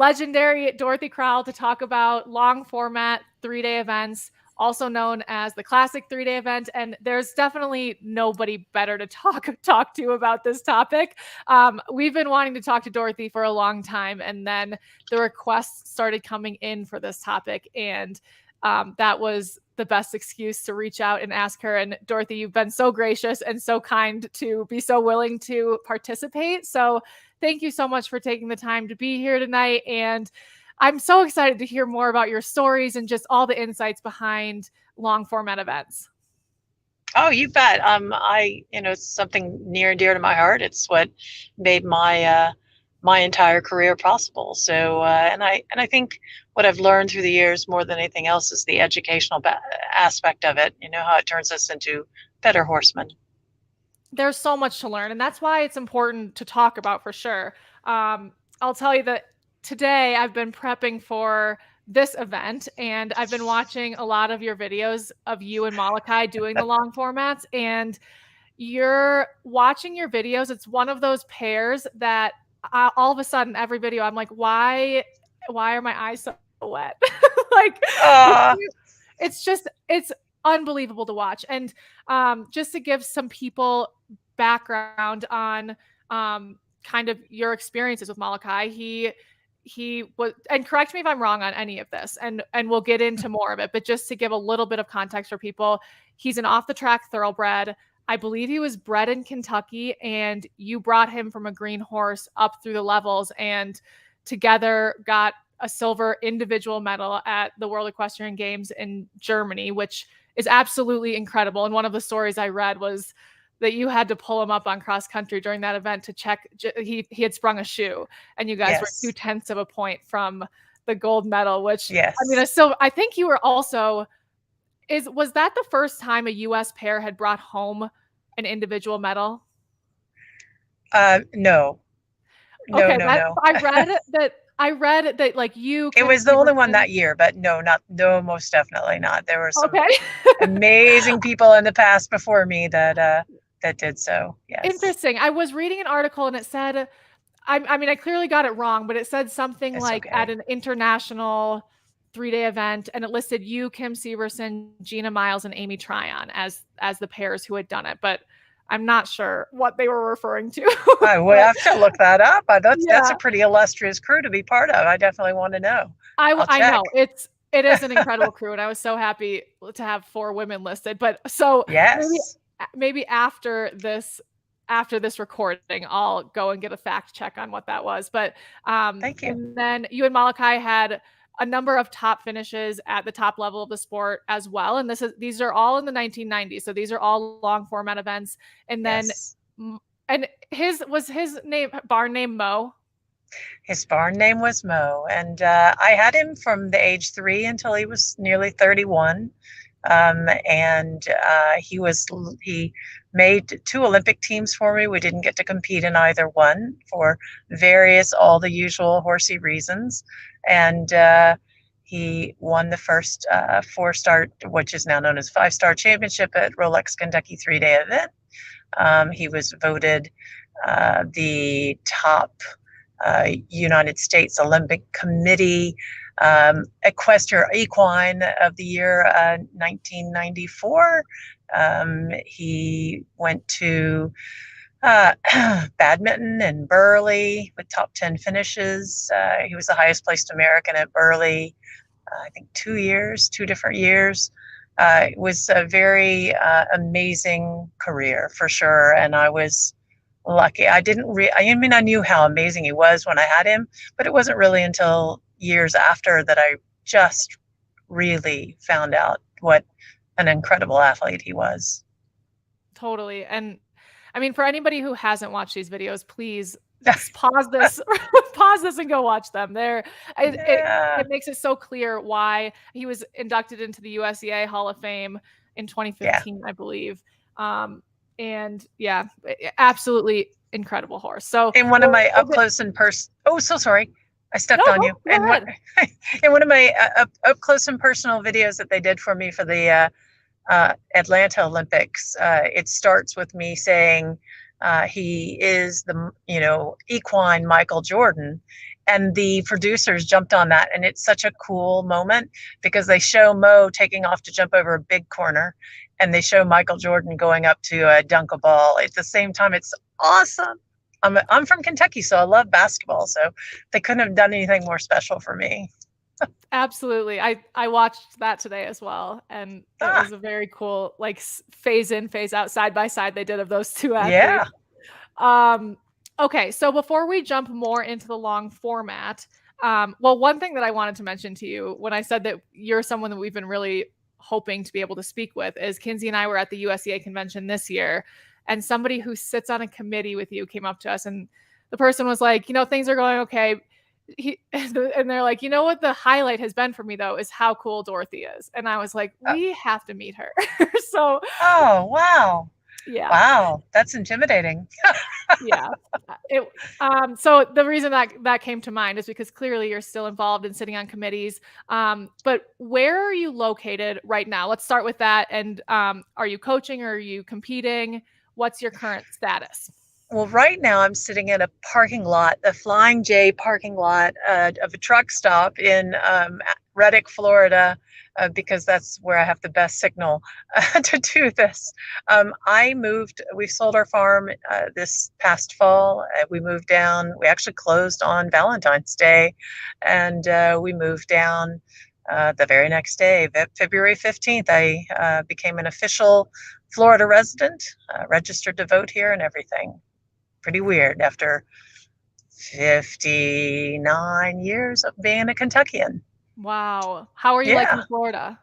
legendary Dorothy Crowell to talk about long format 3-day events, also known as the Classic 3-day event. And there's definitely nobody better to talk to about this topic. We've been wanting to talk to Dorothy for a long time, and then the requests started coming in for this topic, and that was the best excuse to reach out and ask her. And Dorothy, you've been so gracious and so kind to be so willing to participate. So thank you so much for taking the time to be here tonight. And I'm so excited to hear more about your stories and just all the insights behind long format events. Oh, you bet. It's something near and dear to my heart. It's what made my entire career possible. So, and I think what I've learned through the years more than anything else is the educational aspect of it. How it turns us into better horsemen. There's so much to learn, and that's why it's important to talk about for sure. I'll tell you that today I've been prepping for this event, and I've been watching a lot of your videos of you and Molokai doing the long formats, and you're watching your videos. It's one of those pairs that all of a sudden every video I'm like, why are my eyes so wet? Like, it's unbelievable to watch. And just to give some people background on kind of your experiences with Molokai, he was, and correct me if I'm wrong on any of this, and we'll get into more of it, but just to give a little bit of context for people, he's an off the track thoroughbred. I believe he was bred in Kentucky, and you brought him from a green horse up through the levels, and together got a silver individual medal at the World Equestrian Games in Germany, which is absolutely incredible. And one of the stories I read was that you had to pull him up on cross country during that event to check. He had sprung a shoe, and you guys were 0.2 of a point from the gold medal, which, I mean, I think you were also, was that the first time a U.S. pair had brought home an individual medal? No. Okay, no. I read that like you. It was the only one that year, but no, most definitely not. There were some amazing people in the past before me that did so. Yes. Interesting. I was reading an article and it said, I mean, I clearly got it wrong, but it said something at an international 3-day event, and it listed you, Kim Severson, Gina Miles, and Amy Tryon as the pairs who had done it. But I'm not sure what they were referring to. I would have to look that up. That's a pretty illustrious crew to be part of. I definitely want to know. I know it is an incredible crew, and I was so happy to have 4 women listed. But so maybe after this recording, I'll go and get a fact check on what that was. But thank you. And then you and Molokai had a number of top finishes at the top level of the sport as well. And these are all in the 1990s. So these are all long format events. And then, and his barn name Mo? His barn name was Mo. And I had him from the age 3 until he was nearly 31. And he made 2 Olympic teams for me. We didn't get to compete in either one for all the usual horsey reasons. And he won the first 4-star, which is now known as 5-star championship at Rolex Kentucky 3-day event. He was voted the top United States Olympic Committee equine of the year 1994. He went to badminton in Burghley with top 10 finishes. He was the highest placed American at Burghley, I think 2 different years. It was a very amazing career for sure. And I was lucky. I knew how amazing he was when I had him, but it wasn't really until years after that I just really found out what an incredible athlete he was. Totally. And I mean, for anybody who hasn't watched these videos, please pause this and go watch them. It makes it so clear why he was inducted into the USEA Hall of Fame in 2015, I believe. And yeah, absolutely incredible horse. So in one of my up close and sorry. I stepped on you. And in one of my up close and personal videos that they did for me for the Atlanta Olympics, it starts with me saying he is the equine Michael Jordan, and the producers jumped on that, and it's such a cool moment because they show Mo taking off to jump over a big corner, and they show Michael Jordan going up to dunk a ball at the same time. It's awesome. I'm from Kentucky, so I love basketball, so they couldn't have done anything more special for me. Absolutely. I watched that today as well, and it was a very cool, like, phase in, phase out, side by side they did of those two Yeah. athletes. Okay, so before we jump more into the long format, well, one thing that I wanted to mention to you when I said that you're someone that we've been really hoping to be able to speak with is Kinsey and I were at the USEA convention this year, and somebody who sits on a committee with you came up to us, and the person was like, things are going okay. And they're like, what the highlight has been for me though is how cool Dorothy is. And I was like, we have to meet her. So oh wow. Yeah. Wow, that's intimidating. Yeah. So the reason that came to mind is because clearly you're still involved in sitting on committees. But where are you located right now? Let's start with that. And are you coaching or are you competing? What's your current status? Well, right now I'm sitting in a parking lot, the Flying J parking lot of a truck stop in Reddick, Florida, because that's where I have the best signal to do this. We sold our farm this past fall. We moved down. We actually closed on Valentine's Day, and we moved down the very next day, February 15th. I became an official Florida resident, registered to vote here and everything. Pretty weird after 59 years of being a Kentuckian. Wow. How are you liking Florida?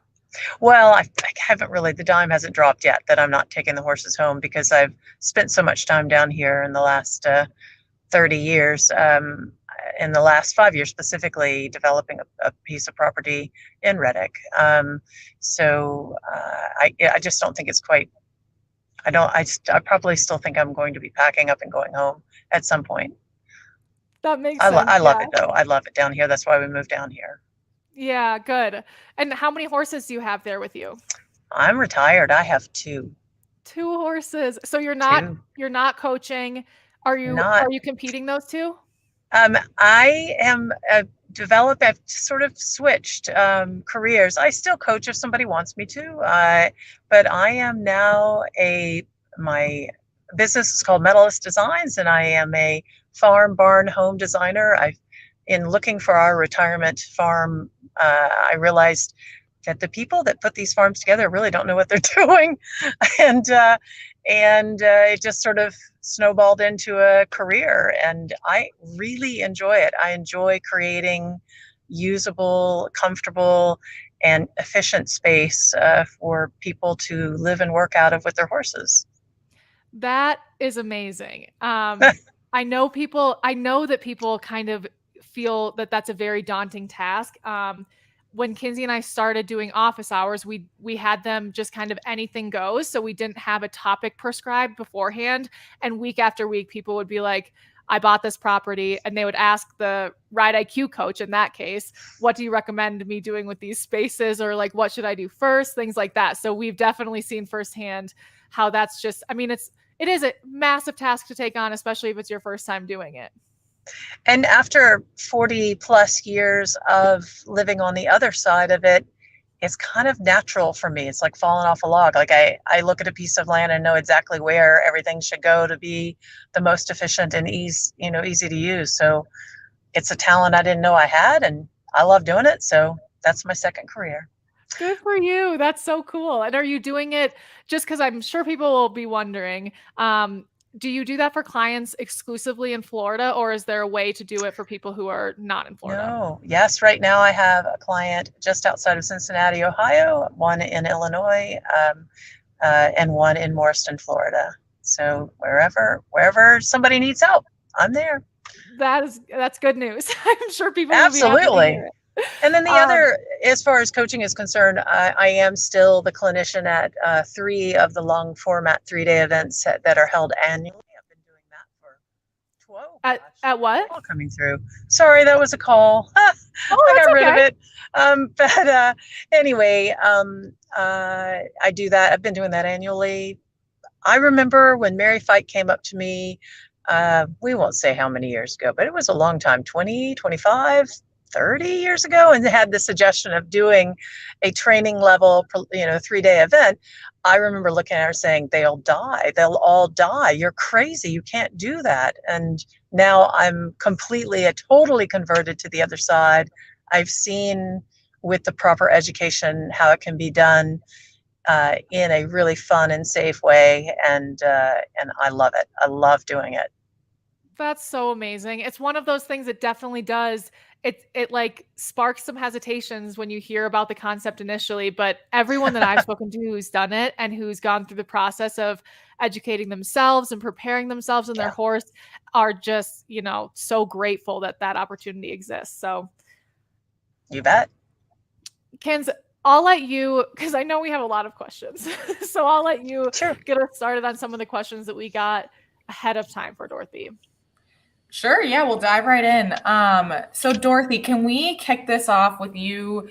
Well, I haven't really, the dime hasn't dropped yet that I'm not taking the horses home because I've spent so much time down here in the last 30 years, in the last 5 years specifically, developing a piece of property in Reddick. So I just don't think it's quite, I probably still think I'm going to be packing up and going home at some point. That makes sense. I love it though. I love it down here. That's why we moved down here. Yeah, good. And how many horses do you have there with you? I'm retired. I have two. 2 horses. So you're not coaching. Are you competing those two? I am I've sort of switched careers. I still coach if somebody wants me to, but I am now my business is called Medalist Designs, and I am a farm, barn, home designer. In looking for our retirement farm, I realized that the people that put these farms together really don't know what they're doing, and it just sort of snowballed into a career, and I really enjoy it. I enjoy creating usable, comfortable, and efficient space for people to live and work out of with their horses. That is amazing. I know that people kind of feel that that's a very daunting task. When Kinsey and I started doing office hours, we had them just kind of anything goes. So we didn't have a topic prescribed beforehand. And week after week, people would be like, I bought this property. And they would ask the Ride IQ coach in that case, what do you recommend me doing with these spaces? Or like, what should I do first? Things like that. So we've definitely seen firsthand how that's just, it is a massive task to take on, especially if it's your first time doing it. And after 40 plus years of living on the other side of it, it's kind of natural for me. It's like falling off a log. Like I look at a piece of land and know exactly where everything should go to be the most efficient and easy to use. So it's a talent I didn't know I had, and I love doing it. So that's my second career. Good for you. That's so cool. And are you doing it just because I'm sure people will be wondering, do you do that for clients exclusively in Florida, or is there a way to do it for people who are not in Florida? No. Yes. Right now I have a client just outside of Cincinnati, Ohio, one in Illinois, and one in Morriston, Florida. So wherever somebody needs help, I'm there. That's good news. I'm sure people absolutely will be happy to hear it. And then the other, as far as coaching is concerned, I am still the clinician at 3 of the long format 3-day events that are held annually. I've been doing that for 12. At what? All coming through. Sorry, that was a call. I got rid of it. But anyway, I do that. I've been doing that annually. I remember when Mary Fike came up to me we won't say how many years ago, but it was a long time, 20, 25, 30 years ago, and had the suggestion of doing a training level, 3-day event. I remember looking at her saying, they'll all die. You're crazy. You can't do that. And now I'm totally converted to the other side. I've seen with the proper education how it can be done in a really fun and safe way, and I love it. I love doing it. That's so amazing. It's one of those things that definitely does. It like sparks some hesitations when you hear about the concept initially, but everyone that I've spoken to who's done it and who's gone through the process of educating themselves and preparing themselves and their Yeah, horse are just, so grateful that that opportunity exists. So, you bet. Kens, I'll let you, because I know we have a lot of questions. So I'll let you Sure. get us started on some of the questions that we got ahead of time for Dorothy. Sure. Yeah, we'll dive right in. So Dorothy, can we kick this off with you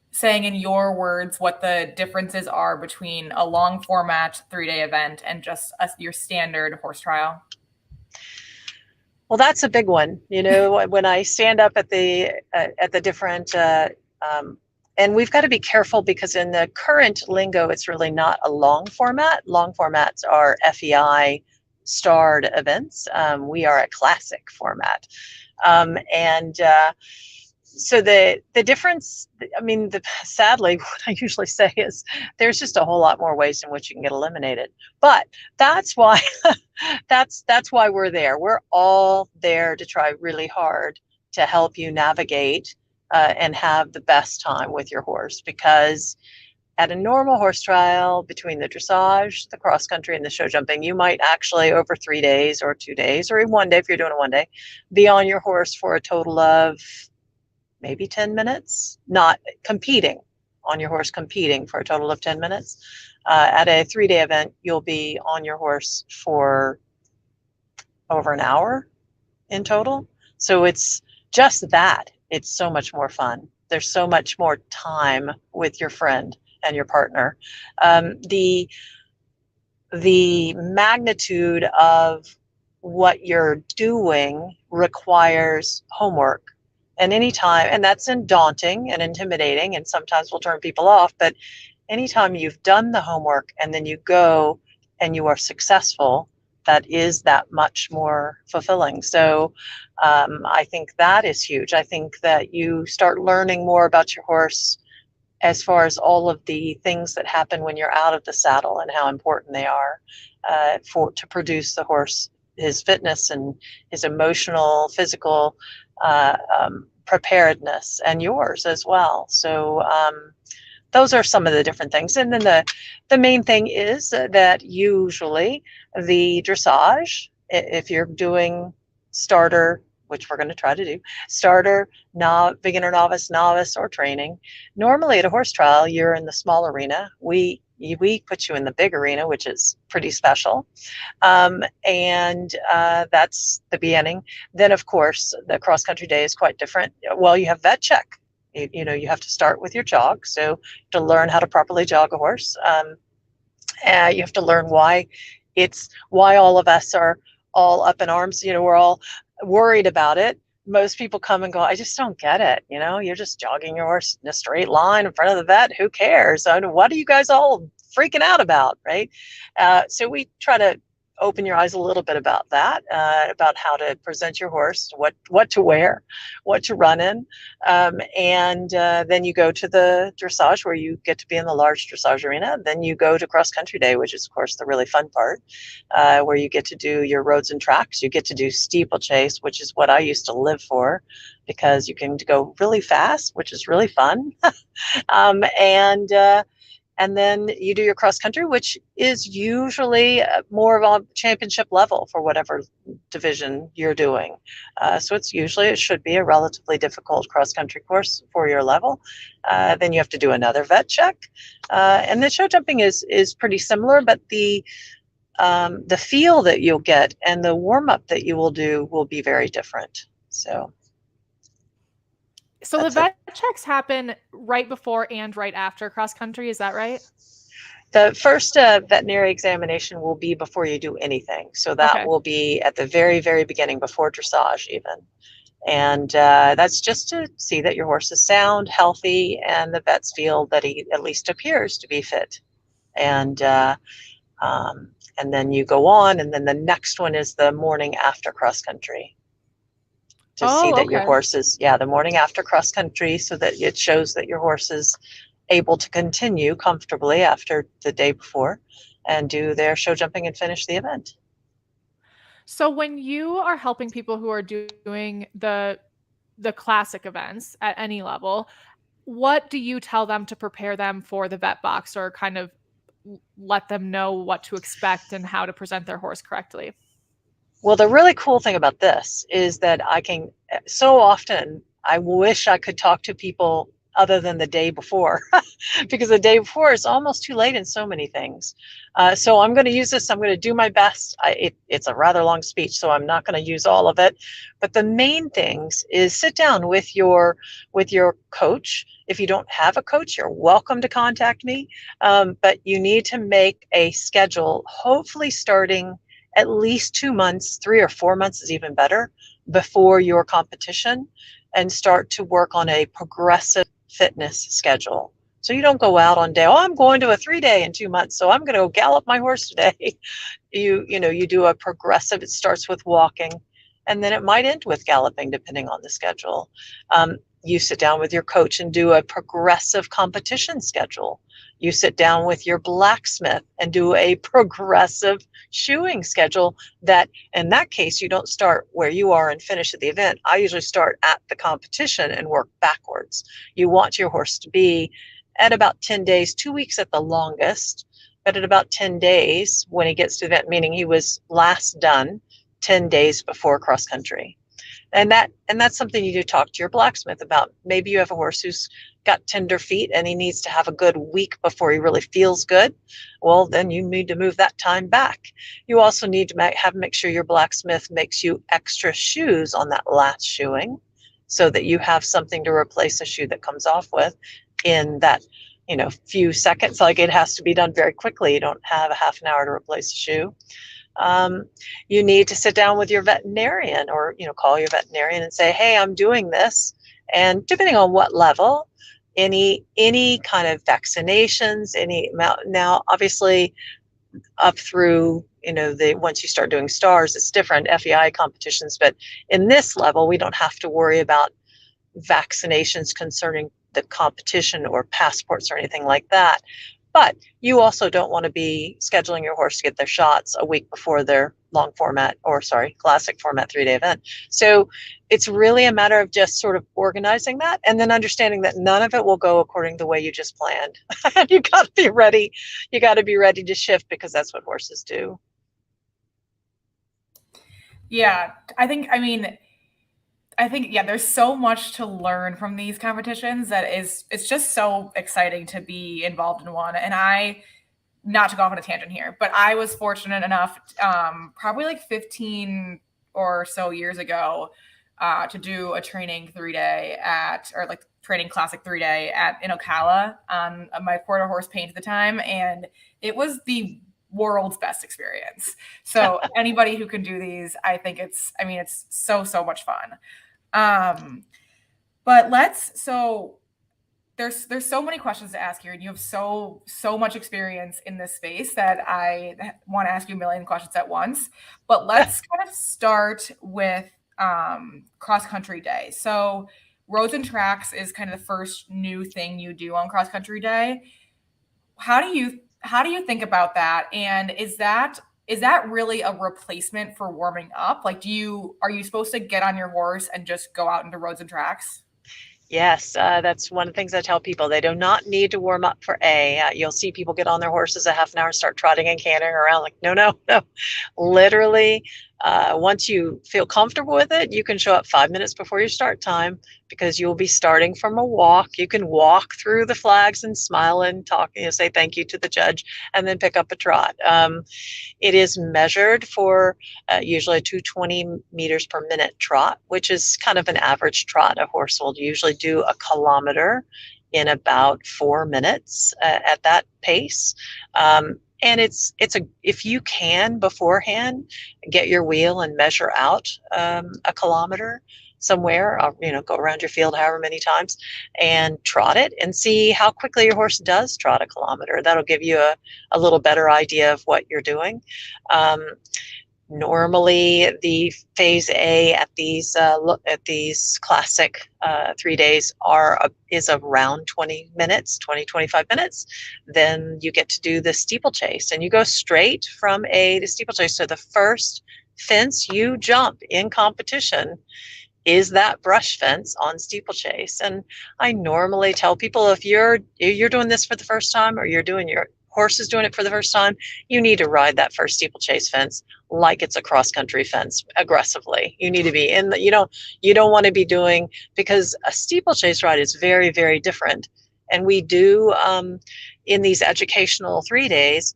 saying in your words what the differences are between a long format 3-day event and just your standard horse trial? Well, that's a big one. When I stand up at the different, and we've got to be careful because in the current lingo, it's really not a long format. Long formats are FEI starred events. We are a classic format, and so the difference, I mean, sadly, what I usually say is there's just a whole lot more ways in which you can get eliminated. But that's why that's why we're there. We're all there to try really hard to help you navigate and have the best time with your horse, because at a normal horse trial, between the dressage, the cross country, and the show jumping, you might actually, over 3 days or 2 days, or even 1 day if you're doing a 1 day, be on your horse for a total of maybe 10 minutes, not competing, on your horse competing for a total of 10 minutes. At a 3-day event, you'll be on your horse for over an hour in total. So it's just that. It's so much more fun. There's so much more time with your friend and your partner. The magnitude of what you're doing requires homework. And and that's daunting and intimidating, and sometimes will turn people off, but anytime you've done the homework and then you go and you are successful, that is that much more fulfilling. So I think that is huge. I think that you start learning more about your horse as far as all of the things that happen when you're out of the saddle and how important they are to produce the horse, his fitness and his emotional, physical preparedness, and yours as well. So those are some of the different things. And then the main thing is that usually the dressage, if you're doing starter, which we're going to try to do, starter, beginner, novice, or training, normally at a horse trial, you're in the small arena. We put you in the big arena, which is pretty special. And that's the beginning. Then, of course, the cross-country day is quite different. Well, you have vet check. You have to start with your jog. So to learn how to properly jog a horse, you have to learn why all of us are all up in arms. We're all worried about it. Most people come and go, I just don't get it. You're just jogging your horse in a straight line in front of the vet. Who cares? What are you guys all freaking out about, right? So we try to open your eyes a little bit about that, about how to present your horse, what to wear, what to run in. And then you go to the dressage, where you get to be in the large dressage arena. Then you go to cross country day, which is, of course, the really fun part, where you get to do your roads and tracks. You get to do steeplechase, which is what I used to live for, because you can go really fast, which is really fun. And then you do your cross country, which is usually more of a championship level for whatever division you're doing. So it should be a relatively difficult cross country course for your level. Then you have to do another vet check. And the show jumping is pretty similar, but the feel that you'll get and the warm up that you will do will be very different. So the vet checks happen right before and right after cross country. Is that right? The first veterinary examination will be before you do anything. So that will be at the very, very beginning, before dressage even. And that's just to see that your horse is sound, healthy, and the vets feel that he at least appears to be fit. And then you go on, and then the next one is the morning after cross country, to see that your horse is, the morning after cross country, so that it shows that your horse is able to continue comfortably after the day before and do their show jumping and finish the event. So when you are helping people who are doing the classic events at any level, what do you tell them to prepare them for the vet box, or kind of let them know what to expect and how to present their horse correctly? Well, the really cool thing about this is that so often I wish I could talk to people other than the day before, because the day before is almost too late in so many things. So I'm going to use this. I'm going to do my best. It's a rather long speech, so I'm not going to use all of it. But the main things is sit down with your coach. If you don't have a coach, you're welcome to contact me. But you need to make a schedule, hopefully starting at least 2 months, 3 or 4 months is even better, before your competition, and start to work on a progressive fitness schedule. So you don't go out on day, I'm going to a 3-day in 2 months, so I'm going to go gallop my horse today. You do a progressive. It starts with walking, and then it might end with galloping, depending on the schedule. You sit down with your coach and do a progressive competition schedule. You sit down with your blacksmith and do a progressive shoeing schedule. That, in that case, you don't start where you are and finish at the event. I usually start at the competition and work backwards. You want your horse to be at about 10 days, 2 weeks at the longest, but at about 10 days when he gets to the event, meaning he was last done 10 days before cross country. And that's something you do talk to your blacksmith about. Maybe you have a horse who's got tender feet and he needs to have a good week before he really feels good. Well, then you need to move that time back. You also need to make sure your blacksmith makes you extra shoes on that last shoeing, so that you have something to replace a shoe that comes off with in that few seconds. Like, it has to be done very quickly. You don't have a half an hour to replace a shoe. You need to sit down with your veterinarian, or call your veterinarian and say, hey, I'm doing this, and depending on what level, any kind of vaccinations, any amount. Now, obviously, up through once you start doing stars, it's different FEI competitions, but in this level, we don't have to worry about vaccinations concerning the competition or passports or anything like that. But you also don't want to be scheduling your horse to get their shots a week before their classic format 3-day event. So it's really a matter of just sort of organizing that, and then understanding that none of it will go according to the way you just planned. You got to be ready. You got to be ready to shift, because that's what horses do. Yeah, I think, there's so much to learn from these competitions that it's just so exciting to be involved in one. And not to go off on a tangent here, but I was fortunate enough, probably like 15 or so years ago, to do a training 3-day training classic 3-day in Ocala on my quarter horse paint at the time. And it was the world's best experience. So anybody who can do these, I think it's so much fun. But there's so many questions to ask here, and you have so much experience in this space that I want to ask you a million questions at once. But let's kind of start with cross country day. So roads and tracks is kind of the first new thing you do on cross country day. How do you think about that? And is that really a replacement for warming up? Like, are you supposed to get on your horse and just go out into roads and tracks? Yes, that's one of the things I tell people. They do not need to warm up for you'll see people get on their horses a half an hour and start trotting and cantering around. Like, no. Literally, once you feel comfortable with it, you can show up 5 minutes before your start time, because you'll be starting from a walk. You can walk through the flags and smile and talk, say thank you to the judge, and then pick up a trot. It is measured for usually a 220 meters per minute trot, which is kind of an average trot. A horse will usually do a kilometer in about 4 minutes at that pace. And if you can beforehand get your wheel and measure out a kilometer somewhere, go around your field however many times and trot it and see how quickly your horse does trot a kilometer. That'll give you a little better idea of what you're doing. Normally, the phase A at these classic 3 days is around 20 minutes, 25 minutes. Then you get to do the steeplechase, and you go straight from A to steeplechase. So the first fence you jump in competition is that brush fence on steeplechase. And I normally tell people, if you're doing this for the first time, or your horse is doing it for the first time, you need to ride that first steeplechase fence like it's a cross-country fence aggressively. You need to be in you don't want to be doing, because a steeplechase ride is very, very different. And we do in these educational 3 days,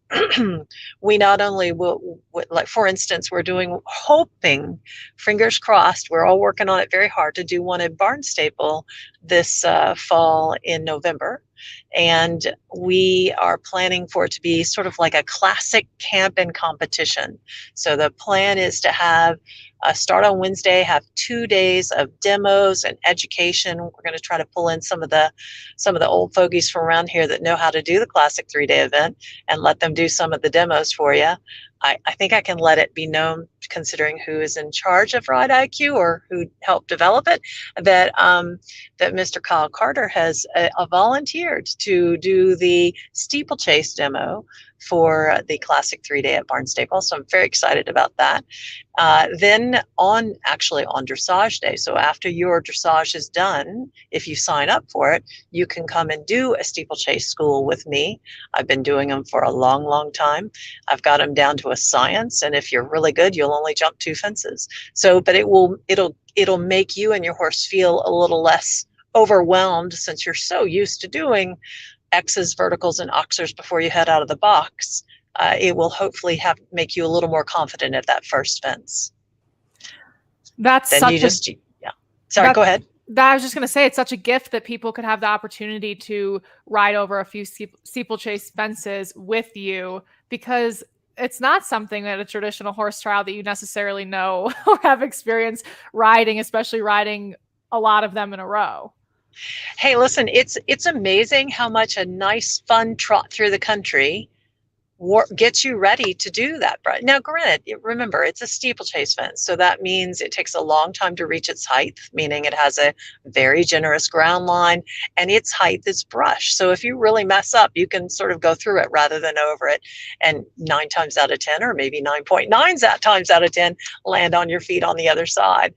we not only will, like for instance, we're hoping, fingers crossed, we're all working on it very hard to do one at Barnstaple this fall in November. And we are planning for it to be sort of like a classic camp and competition. So the plan is to have start on Wednesday, have 2 days of demos and education. We're going to try to pull in some of the old fogies from around here that know how to do the classic 3-day event and let them do some of the demos for you. I think I can let it be known, considering who is in charge of Ride IQ or who helped develop it, that Mr. Kyle Carter has volunteered to do the steeplechase demo for the classic 3-day at Barnstaple. So I'm very excited about that. Then on dressage day, so after your dressage is done, if you sign up for it, you can come and do a steeplechase school with me. I've been doing them for a long, long time. I've got them down to a science, and if you're really good, you'll only jump 2 fences. So, but it'll make you and your horse feel a little less overwhelmed, since you're so used to doing X's, verticals, and oxers before you head out of the box. It will hopefully make you a little more confident at that first fence. That's then such you just yeah. Sorry, go ahead. I was just going to say, it's such a gift that people could have the opportunity to ride over a few steeplechase fences with you, because it's not something that a traditional horse trial that you necessarily know or have experience riding, especially riding a lot of them in a row. Hey, listen, it's amazing how much a nice, fun trot through the country gets you ready to do that. Now, granted, remember, it's a steeplechase fence, so that means it takes a long time to reach its height, meaning it has a very generous ground line, and its height is brush. So if you really mess up, you can sort of go through it rather than over it, and 9 times out of 10, or maybe 9.9 times out of 10, land on your feet on the other side.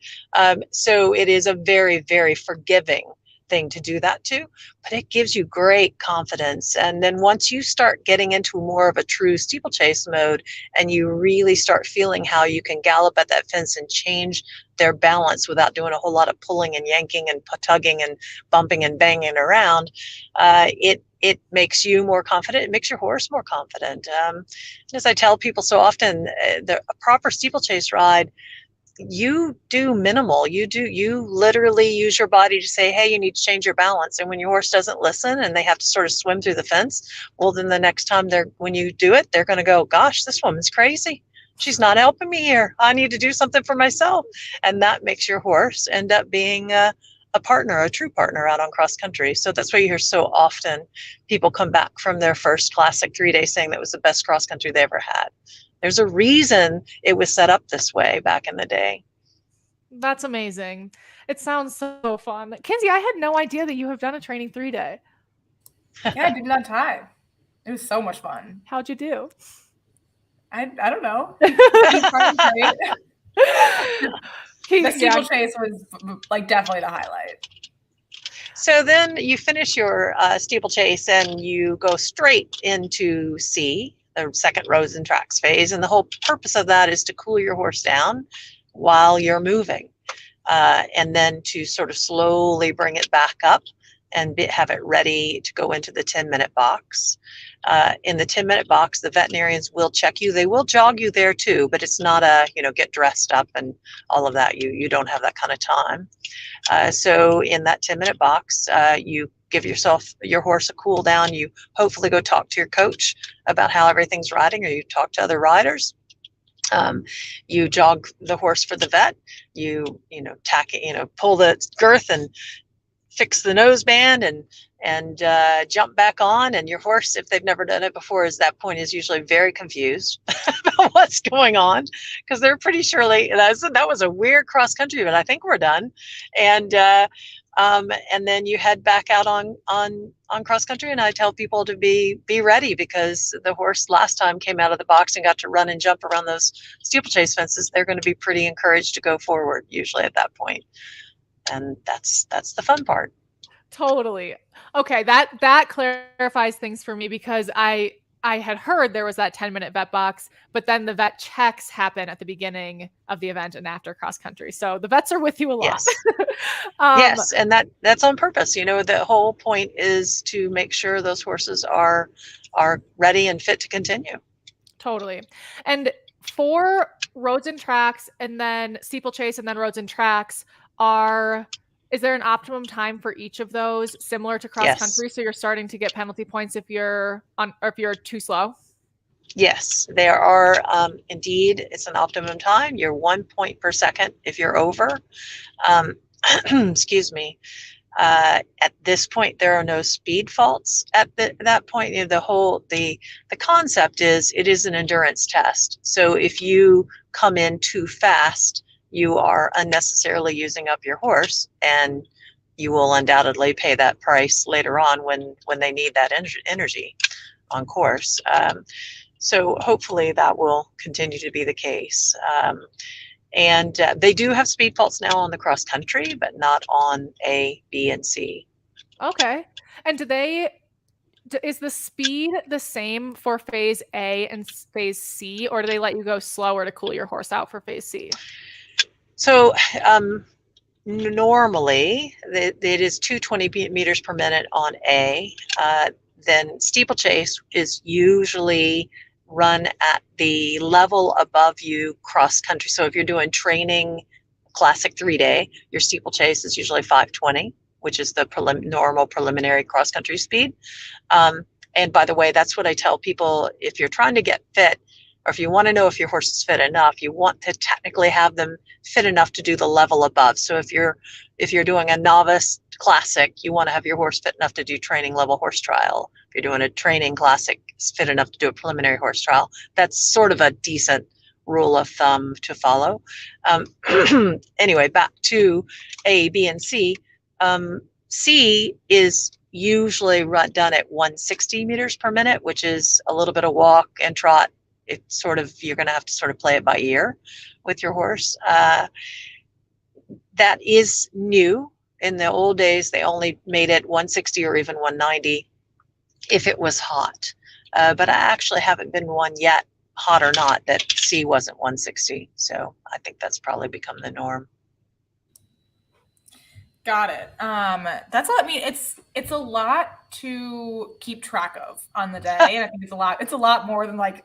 So it is a very, very forgiving thing to do that too, but it gives you great confidence. And then once you start getting into more of a true steeplechase mode, and you really start feeling how you can gallop at that fence and change their balance without doing a whole lot of pulling and yanking and tugging and bumping and banging around, it makes you more confident. It makes your horse more confident. As I tell people so often, a proper steeplechase ride, you do minimal. You literally use your body to say, hey, you need to change your balance. And when your horse doesn't listen and they have to sort of swim through the fence, well, then the next time when you do it, they're going to go, gosh, this woman's crazy. She's not helping me here. I need to do something for myself. And that makes your horse end up being a partner, a true partner out on cross country. So that's why you hear so often people come back from their first classic 3-day saying that was the best cross country they ever had. There's a reason it was set up this way back in the day. That's amazing. It sounds so fun. Kinsey, I had no idea that you have done a training 3-day. Yeah, I did that time. It was so much fun. How'd you do? I don't know. The steeplechase was like definitely the highlight. So then you finish your steeplechase and you go straight into C, the second rows and tracks phase. And the whole purpose of that is to cool your horse down while you're moving, and then to sort of slowly bring it back up and have it ready to go into the 10-minute box. In the 10-minute box, the veterinarians will check you. They will jog you there too, but it's not get dressed up and all of that. You don't have that kind of time. So in that 10-minute box, you give your horse a cool down. You hopefully go talk to your coach about how everything's riding, or you talk to other riders. You jog the horse for the vet. You tack it, pull the girth and fix the noseband and jump back on. And your horse, if they've never done it before, at that point is usually very confused about what's going on, because they're pretty surely that was a weird cross country, but I think we're done. And then you head back out on cross country, and I tell people to be ready, because the horse last time came out of the box and got to run and jump around those steeplechase fences. They're going to be pretty encouraged to go forward usually at that point. And that's the fun part. Totally. Okay, that clarifies things for me, because I had heard there was that 10-minute vet box, but then the vet checks happen at the beginning of the event and after cross country. So the vets are with you a lot. Yes. Yes, and that's on purpose. The whole point is to make sure those horses are ready and fit to continue. Totally. And for roads and tracks, and then steeplechase, and then roads and tracks, is there an optimum time for each of those, similar to cross country? So you're starting to get penalty points if you're too slow? Yes, there are indeed. It's an optimum time. You're 1 point per second if you're over. Excuse me. At this point, there are no speed faults. At that point, the concept is it is an endurance test. So if you come in too fast, you are unnecessarily using up your horse, and you will undoubtedly pay that price later on when they need that energy on course. So hopefully that will continue to be the case. And they do have speed faults now on the cross country, but not on A, B, and C. Okay. And is the speed the same for phase A and phase C, or do they let you go slower to cool your horse out for phase C? So normally it is 220 meters per minute on A. Then steeplechase is usually run at the level above you cross country. So if you're doing training classic 3-day, your steeplechase is usually 520, which is the normal preliminary cross country speed. And by the way, that's what I tell people: if you're trying to get fit, or if you want to know if your horse is fit enough, you want to technically have them fit enough to do the level above. So if you're doing a novice classic, you want to have your horse fit enough to do training level horse trial. If you're doing a training classic, it's fit enough to do a preliminary horse trial. That's sort of a decent rule of thumb to follow. Anyway, back to A, B, and C. C is usually done at 160 meters per minute, which is a little bit of walk and trot. It's you're going to have to sort of play it by ear with your horse. That is new. In the old days, they only made it 160 or even 190 if it was hot. But I actually haven't been one yet, hot or not, that C wasn't 160. So I think that's probably become the norm. Got it. That's all. I mean, it's a lot to keep track of on the day, and I think it's a lot more than like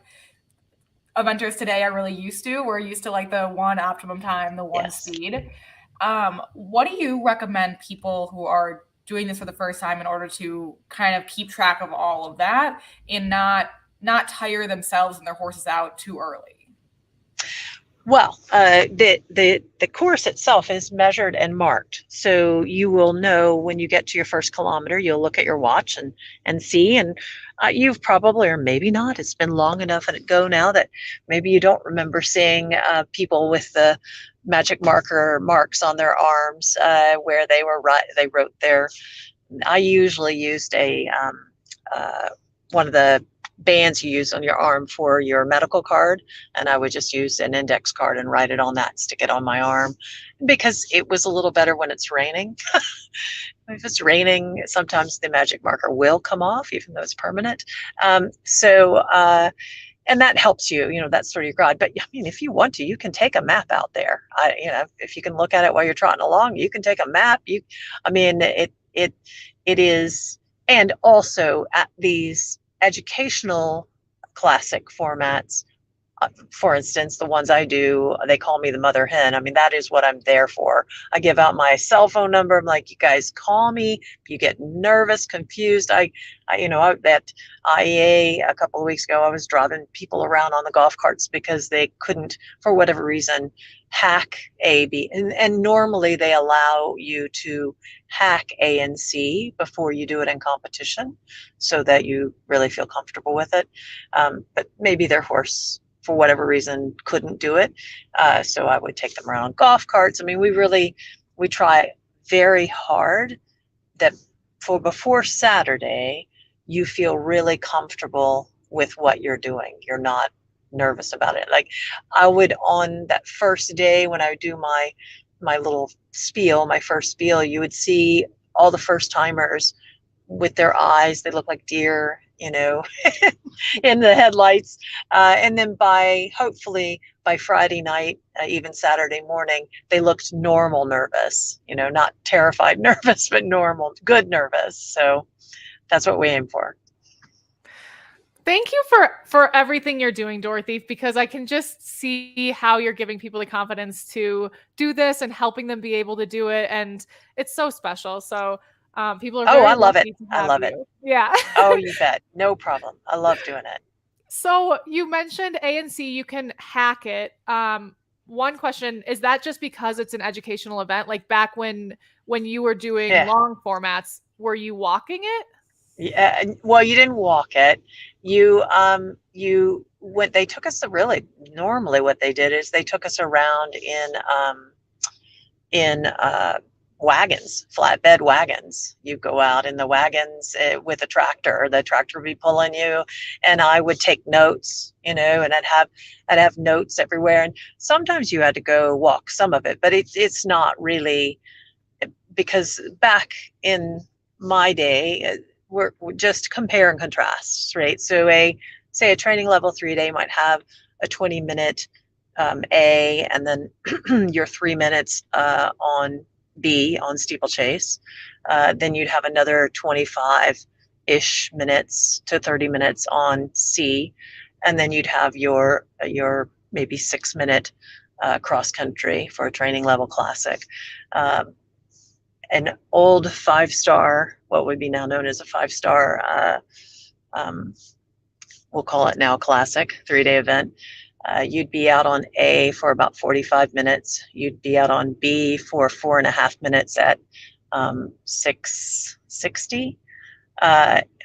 eventers today are really used to. We're used to like the one optimum time, the one speed. What do you recommend people who are doing this for the first time in order to kind of keep track of all of that and not tire themselves and their horses out too early? Well, the course itself is measured and marked. So you will know when you get to your first kilometer, you'll look at your watch and see, and you've probably, or maybe not, it's been long enough ago now that maybe you don't remember seeing people with the magic marker marks on their arms where they wrote their. I usually used one of the bands you use on your arm for your medical card, and I would just use an index card and write it on that, stick it on my arm, because it was a little better when it's raining. If it's raining, sometimes the magic marker will come off, even though it's permanent. And that helps you, that's sort of your guide. But I mean, if you want to, you can take a map out there. If you can look at it while you're trotting along, you can take a map. It is, and also at these educational classic formats, for instance, the ones I do, they call me the mother hen. I mean, that is what I'm there for. I give out my cell phone number. I'm like, you guys call me if you get nervous, confused. That IEA a couple of weeks ago, I was driving people around on the golf carts because they couldn't, for whatever reason, hack A, B. And normally they allow you to hack A and C before you do it in competition so that you really feel comfortable with it. But maybe their horse, for whatever reason, couldn't do it. So I would take them around on golf carts. I mean, we try very hard that before Saturday, you feel really comfortable with what you're doing. You're not nervous about it. Like I would, on that first day when I do my little spiel, my first spiel, you would see all the first timers with their eyes, they look like deer, in the headlights. And then hopefully by Friday night, even Saturday morning, they looked normal nervous, not terrified nervous, but normal, good nervous. So that's what we aim for. Thank you for everything you're doing, Dorothy, because I can just see how you're giving people the confidence to do this and helping them be able to do it. And it's so special. So people are very I love it. lucky to have I love you. it. Yeah. Oh, you bet. No problem. I love doing it. So you mentioned A and C, you can hack it. One question, is that just because it's an educational event? Like back when you were doing long formats, were you walking it? Yeah, well, you didn't walk it. You went. They took us normally what they did is they took us around in wagons, flatbed wagons. You go out in the wagons with a tractor. The tractor would be pulling you, and I would take notes, and I'd have notes everywhere. And sometimes you had to go walk some of it, but it's not really, because back in my day, we're just compare and contrast, right? So a training level 3 day might have a 20-minute A, and then your 3 minutes on B, on steeplechase. Then you'd have another 25-ish minutes to 30 minutes on C, and then you'd have your maybe 6-minute cross country for a training level classic. An old 5-star, what would be now known as a 5-star, we'll call it now classic 3-day event. You'd be out on A for about 45 minutes. You'd be out on B for 4.5 minutes at 660,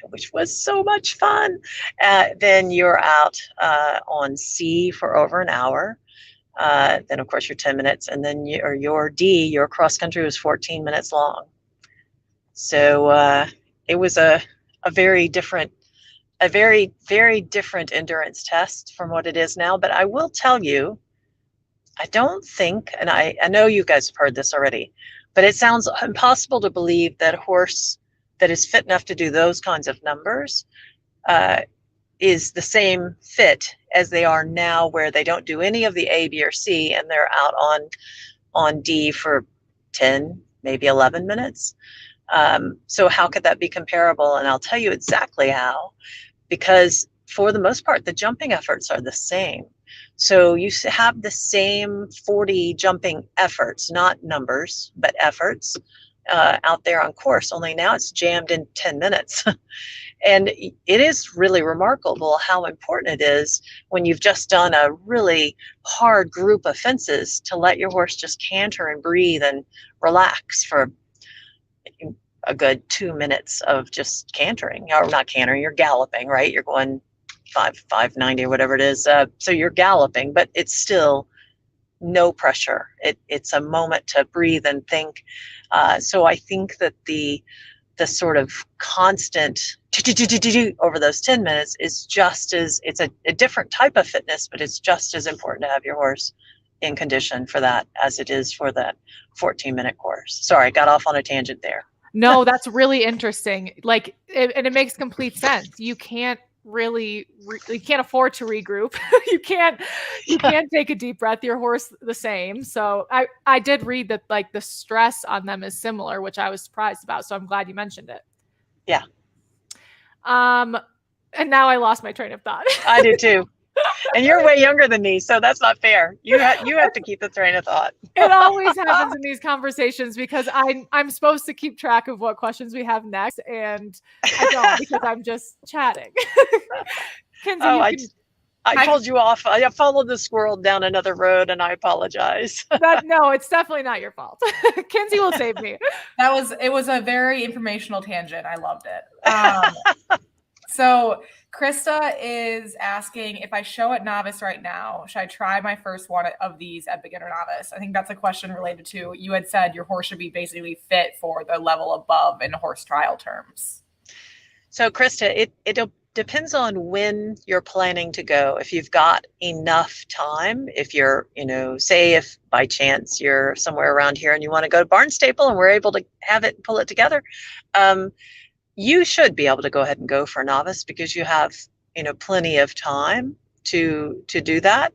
which was so much fun. Then you're out on C for over an hour. Then of course your 10 minutes, and then your D, your cross country, was 14 minutes long. So it was a very different, very different endurance test from what it is now. But I will tell you, I don't think, and I know you guys have heard this already, but it sounds impossible to believe that a horse that is fit enough to do those kinds of numbers is the same fit as they are now, where they don't do any of the A, B, or C, and they're out on D for 10, maybe 11 minutes. So how could that be comparable? And I'll tell you exactly how, because for the most part, the jumping efforts are the same. So you have the same 40 jumping efforts, not numbers, but efforts out there on course, only now it's jammed in 10 minutes. And it is really remarkable how important it is when you've just done a really hard group of fences to let your horse just canter and breathe and relax for a good 2 minutes of just cantering, or not cantering, you're galloping, right? You're going 590 or whatever it is. So you're galloping, but it's still no pressure. It's a moment to breathe and think. So I think that the sort of constant over those 10 minutes is just as, it's a different type of fitness, but it's just as important to have your horse in condition for that as it is for that 14-minute course. Sorry, I got off on a tangent there. No, that's really interesting. And it makes complete sense. You can't really, you can't afford to regroup. you can't take a deep breath. Your horse the same. So I did read that the stress on them is similar, which I was surprised about. So I'm glad you mentioned it. Yeah. And now I lost my train of thought. I do too. And you're way younger than me, so that's not fair. You have to keep the train of thought. It always happens in these conversations because I'm supposed to keep track of what questions we have next, and I don't because I'm just chatting. Kinsey, I told you off. I followed the squirrel down another road, and I apologize. No, it's definitely not your fault. Kinsey will save me. It was a very informational tangent. I loved it. So Krista is asking, if I show at novice right now, should I try my first one of these at beginner novice? I think that's a question related to, you had said your horse should be basically fit for the level above in horse trial terms. So Krista, it depends on when you're planning to go. If you've got enough time, if you're, say if by chance you're somewhere around here and you want to go to Barnstaple and we're able to have it, pull it together, you should be able to go ahead and go for a novice because you have, plenty of time to do that.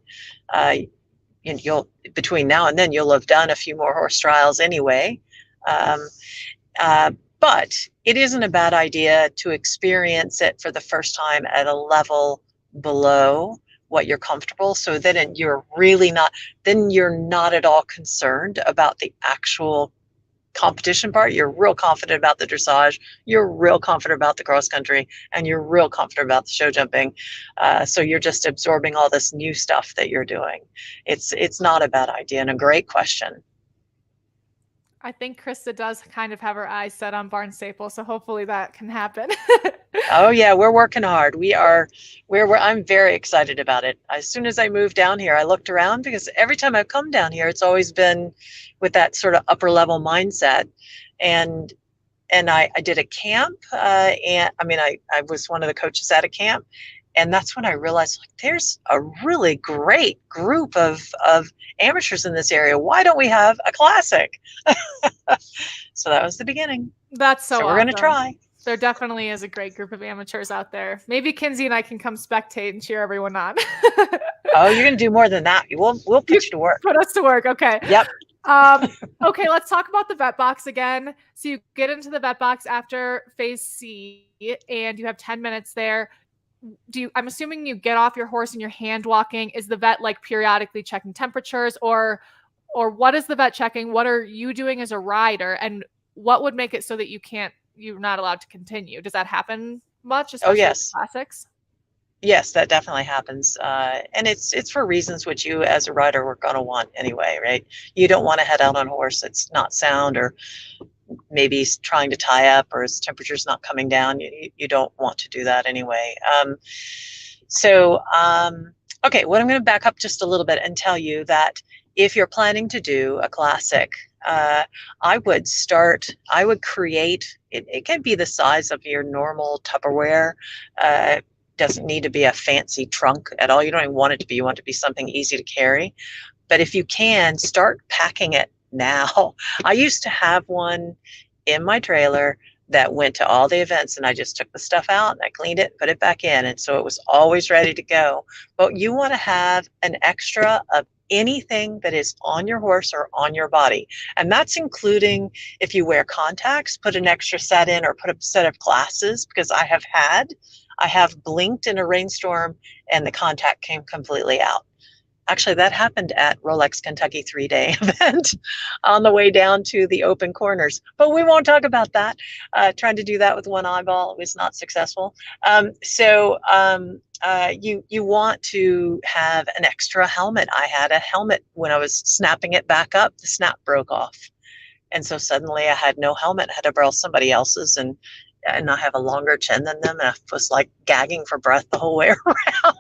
You'll between now and then you'll have done a few more horse trials anyway. But it isn't a bad idea to experience it for the first time at a level below what you're comfortable, so then you're not at all concerned about the actual competition part. You're real confident about the dressage, you're real confident about the cross country, and you're real confident about the show jumping. So you're just absorbing all this new stuff that you're doing. It's not a bad idea and a great question. I think Krista does kind of have her eyes set on Barnstaple, so hopefully that can happen. Oh yeah, we're working hard. I'm very excited about it. As soon as I moved down here, I looked around because every time I've come down here, it's always been with that sort of upper level mindset. And I did a camp, and I was one of the coaches at a camp. And that's when I realized, there's a really great group of amateurs in this area. Why don't we have a classic? So that was the beginning. That's so awesome. We're going to try. There definitely is a great group of amateurs out there. Maybe Kinsey and I can come spectate and cheer everyone on. Oh, you're going to do more than that. We'll put you to work. Put us to work. Okay. Yep. Okay, let's talk about the vet box again. So you get into the vet box after phase C and you have 10 minutes there. I'm assuming you get off your horse and you're hand walking. Is the vet periodically checking temperatures, or what is the vet checking? What are you doing as a rider, and what would make it so that you're not allowed to continue? Does that happen much? Oh yes, in classics. Yes, that definitely happens, and it's for reasons which you as a rider were going to want anyway, right? You don't want to head out on a horse that's not sound, or maybe he's trying to tie up, or his temperature's not coming down. You don't want to do that anyway. Okay, well, I'm going to back up just a little bit and tell you that if you're planning to do a classic, I would create, it can be the size of your normal Tupperware. Doesn't need to be a fancy trunk at all. You don't even want it to be. You want it to be something easy to carry. But if you can, start packing it now. I used to have one in my trailer that went to all the events, and I just took the stuff out and I cleaned it, put it back in, and so it was always ready to go. But you want to have an extra of anything that is on your horse or on your body, and that's including if you wear contacts, put an extra set in, or put a set of glasses, because I have blinked in a rainstorm and the contact came completely out. Actually, that happened at Rolex Kentucky 3-day event on the way down to the open corners. But we won't talk about that. Trying to do that with one eyeball was not successful. You want to have an extra helmet. I had a helmet when I was snapping it back up. The snap broke off. And so suddenly I had no helmet. I had to borrow somebody else's, and I have a longer chin than them, and I was gagging for breath the whole way around.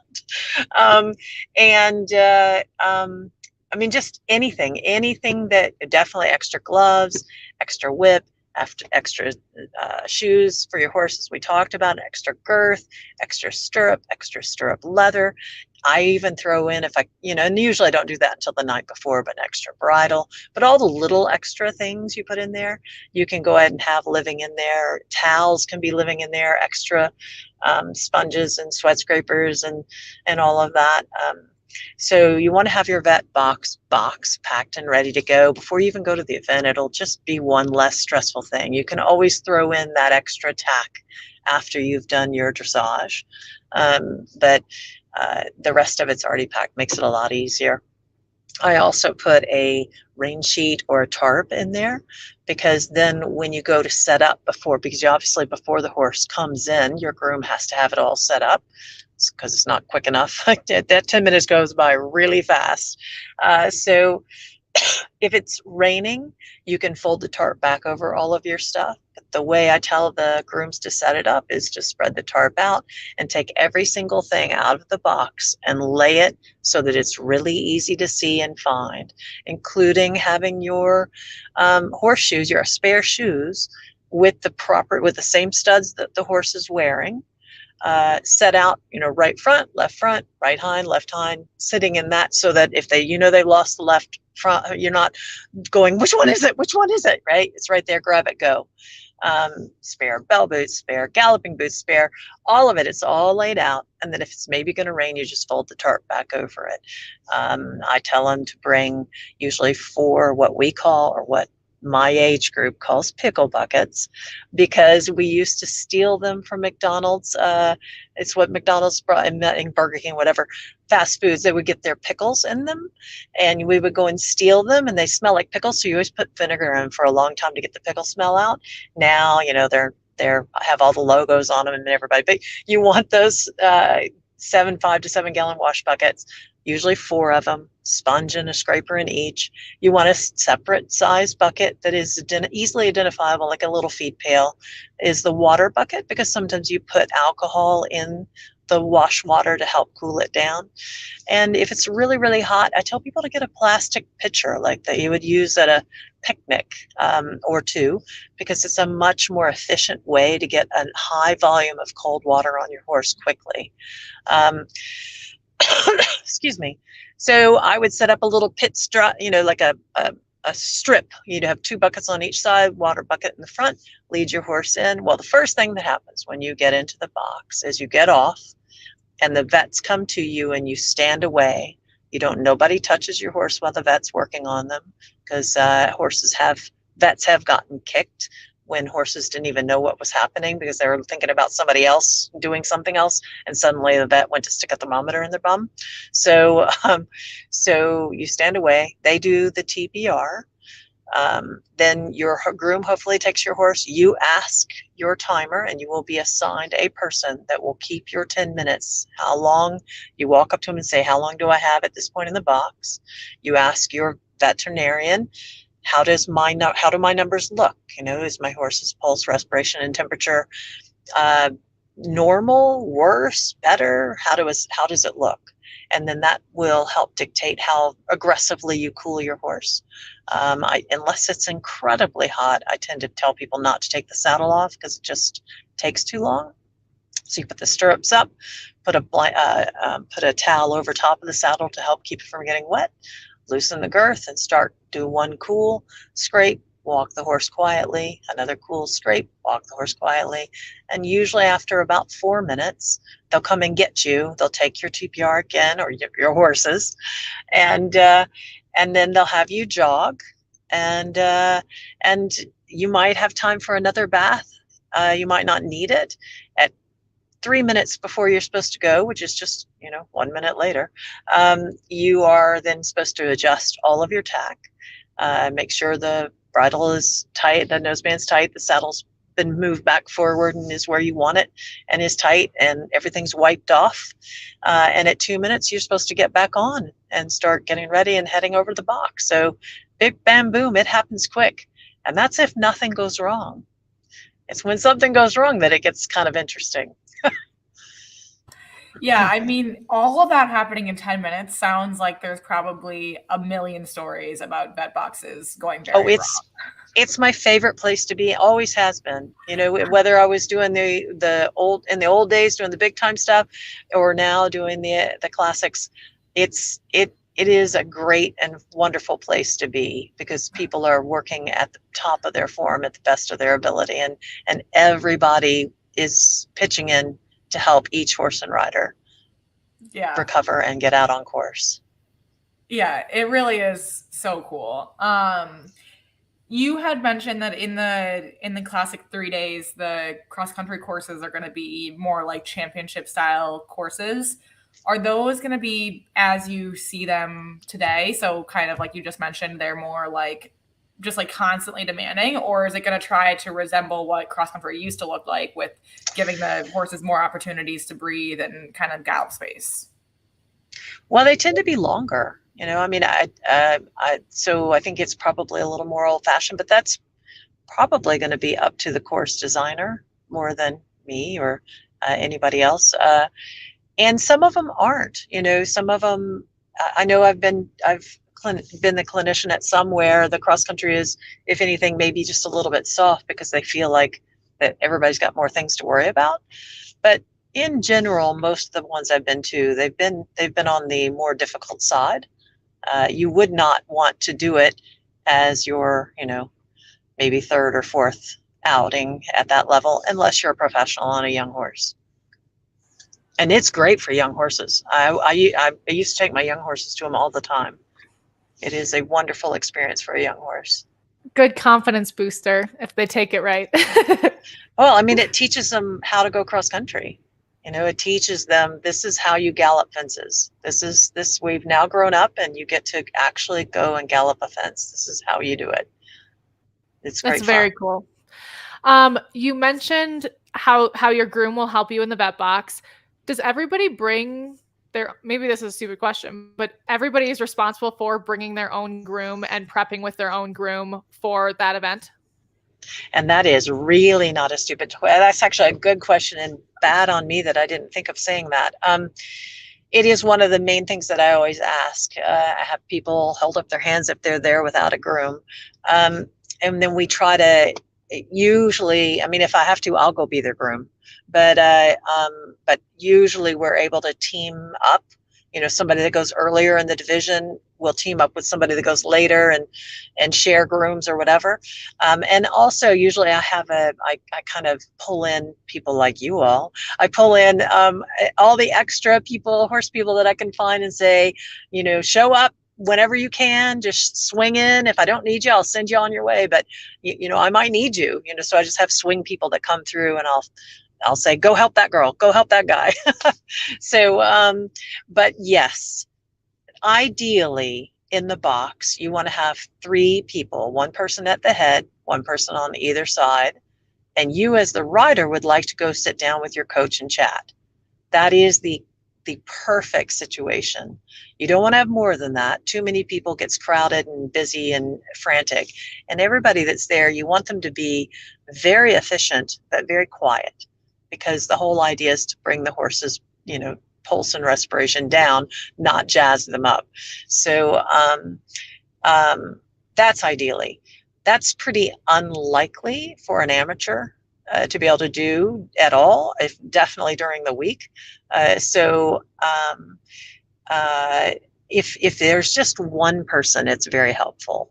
Just anything that, definitely extra gloves, extra whip, extra shoes for your horse, as we talked about, extra girth, extra stirrup leather. I even throw in, if I, and usually I don't do that until the night before, but an extra bridle. But all the little extra things you put in there, you can go ahead and have living in there. Towels can be living in there, extra sponges and sweat scrapers and all of that. So you want to have your vet box packed and ready to go before you even go to the event. It'll just be one less stressful thing. You can always throw in that extra tack after you've done your dressage. The rest of it's already packed, makes it a lot easier. I also put a rain sheet or a tarp in there, because then when you go to set up because you obviously before the horse comes in, your groom has to have it all set up, because it's not quick enough. That 10 minutes goes by really fast. So if it's raining, you can fold the tarp back over all of your stuff. But the way I tell the grooms to set it up is to spread the tarp out and take every single thing out of the box and lay it so that it's really easy to see and find, including having your horseshoes, your spare shoes with the same studs that the horse is wearing. Set out, right front, right hind, left hind, sitting in that, so that if they lost the left front, you're not going, which one is it, right? It's right there, grab it, go. Spare bell boots, spare galloping boots, spare all of it. It's all laid out. And then if it's maybe going to rain, you just fold the tarp back over it. I tell them to bring usually 4 what we call, or what my age group calls, pickle buckets, because we used to steal them from McDonald's. It's what McDonald's brought in Burger King, whatever, fast foods. They would get their pickles in them, and we would go and steal them, and they smell like pickles. So you always put vinegar in for a long time to get the pickle smell out. Now, they're have all the logos on them and everybody, but you want those 5 to 7 gallon wash buckets, usually 4 of them, sponge and a scraper in each. You want a separate size bucket that is easily identifiable, like a little feed pail, is the water bucket, because sometimes you put alcohol in the wash water to help cool it down. And if it's really, really hot, I tell people to get a plastic pitcher like that you would use at a picnic or 2, because it's a much more efficient way to get a high volume of cold water on your horse quickly. Excuse me. So I would set up a little pit strut, like a strip. You'd have 2 buckets on each side, water bucket in the front, lead your horse in. Well, the first thing that happens when you get into the box is you get off and the vets come to you and you stand away. Nobody touches your horse while the vet's working on them, because vets have gotten kicked when horses didn't even know what was happening because they were thinking about somebody else doing something else, and suddenly the vet went to stick a thermometer in their bum. So you stand away. They do the TPR. Then your groom hopefully takes your horse. You ask your timer, and you will be assigned a person that will keep your 10 minutes. How long? You walk up to him and say, how long do I have at this point in the box? You ask your veterinarian, how do my numbers look? Is my horse's pulse, respiration, and temperature normal, worse, better? How does it look? And then that will help dictate how aggressively you cool your horse. Unless it's incredibly hot, I tend to tell people not to take the saddle off, because it just takes too long. So you put the stirrups up, put a towel over top of the saddle to help keep it from getting wet, loosen the girth, and do 1 cool scrape, walk the horse quietly, another cool scrape, walk the horse quietly. And usually after about 4 minutes, they'll come and get you. They'll take your TPR again, or your horses, and then they'll have you jog, and you might have time for another bath. You might not need it. At 3 minutes before you're supposed to go, which is just 1 minute later, you are then supposed to adjust all of your tack, make sure the bridle is tight, the noseband's tight, the saddle's been moved back forward and is where you want it and is tight, and everything's wiped off. And at 2 minutes, you're supposed to get back on and start getting ready and heading over to the box. So big bam boom, it happens quick. And that's if nothing goes wrong. It's when something goes wrong that it gets kind of interesting. Yeah, I mean, all of that happening in 10 minutes sounds like there's probably a million stories about vet boxes going very wrong. It's my favorite place to be. Always has been. Whether I was doing the old days doing the big time stuff, or now doing the classics, it is a great and wonderful place to be, because people are working at the top of their form, at the best of their ability, and everybody is pitching in to help each horse and rider recover and get out on course. Yeah, it really is so cool. You had mentioned that in the classic 3 days, the cross country courses are going to be more like championship style courses. Are those going to be as you see them today? So kind of like you just mentioned, they're more like just like constantly demanding, or is it going to try to resemble what cross country used to look like with giving the horses more opportunities to breathe and kind of gallop space? Well, they tend to be longer. I mean, so I think it's probably a little more old fashioned, but that's probably going to be up to the course designer more than me or anybody else. And some of them aren't. Some of them. I know I've been the clinician at some where the cross country is, if anything, maybe just a little bit soft because they feel like that everybody's got more things to worry about. But in general, most of the ones I've been to, they've been on the more difficult side. You would not want to do it as your, maybe third or fourth outing at that level, unless you're a professional on a young horse. And it's great for young horses. I used to take my young horses to them all the time. It is a wonderful experience for a young horse. Good confidence booster if they take it right. Well, I mean, it teaches them how to go cross country. It teaches them, this is how you gallop fences. We've now grown up and you get to actually go and gallop a fence. This is how you do it. It's great. That's very cool. You mentioned how your groom will help you in the vet box. Does everybody bring maybe this is a stupid question, but everybody is responsible for bringing their own groom and prepping with their own groom for that event? And that is really not a stupid question. That's actually a good question, and bad on me that I didn't think of saying that. It is one of the main things that I always ask. I have people hold up their hands if they're there without a groom. And then we try to usually, I mean, if I have to, I'll go be their groom. But usually we're able to team up. Somebody that goes earlier in the division will team up with somebody that goes later and share grooms or whatever. And also usually I kind of pull in people like you all. I pull in all the extra horse people that I can find and say, show up whenever you can, just swing in. If I don't need you, I'll send you on your way. But, I might need you, so I just have swing people that come through and I'll say, go help that girl, go help that guy. So, but yes, ideally in the box, you want to have 3 people, one person at the head, one person on either side. And you as the rider would like to go sit down with your coach and chat. That is the perfect situation. You don't want to have more than that. Too many people gets crowded and busy and frantic. And everybody that's there, you want them to be very efficient, but very quiet. Because the whole idea is to bring the horses, pulse and respiration down, not jazz them up. So that's ideally. That's pretty unlikely for an amateur to be able to do at all, if definitely during the week. If there's just one person, it's very helpful.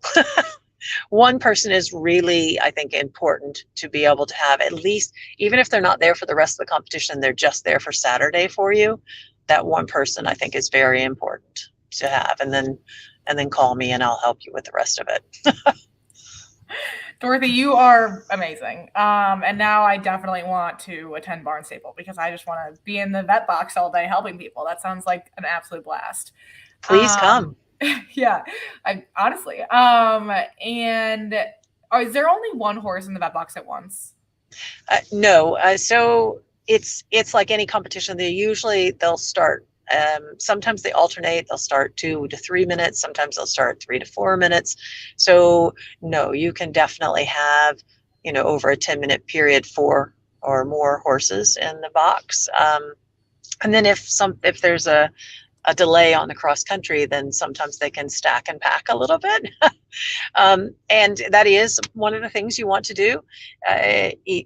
One person is really, I think, important to be able to have, at least, even if they're not there for the rest of the competition, they're just there for Saturday for you. That one person, I think, is very important to have. And then call me and I'll help you with the rest of it. Dorothy, you are amazing. And now I definitely want to attend Barnstaple because I just want to be in the vet box all day helping people. That sounds like an absolute blast. Please come. Yeah, honestly. And is there only one horse in the vet box at once? No. So it's like any competition. They'll start. Sometimes they alternate. They'll start 2 to 3 minutes. Sometimes they'll start 3 to 4 minutes. So no, you can definitely have, over a 10-minute period, 4 or more horses in the box. And then if there's a delay on the cross country, then sometimes they can stack and pack a little bit. And that is one of the things you want to do,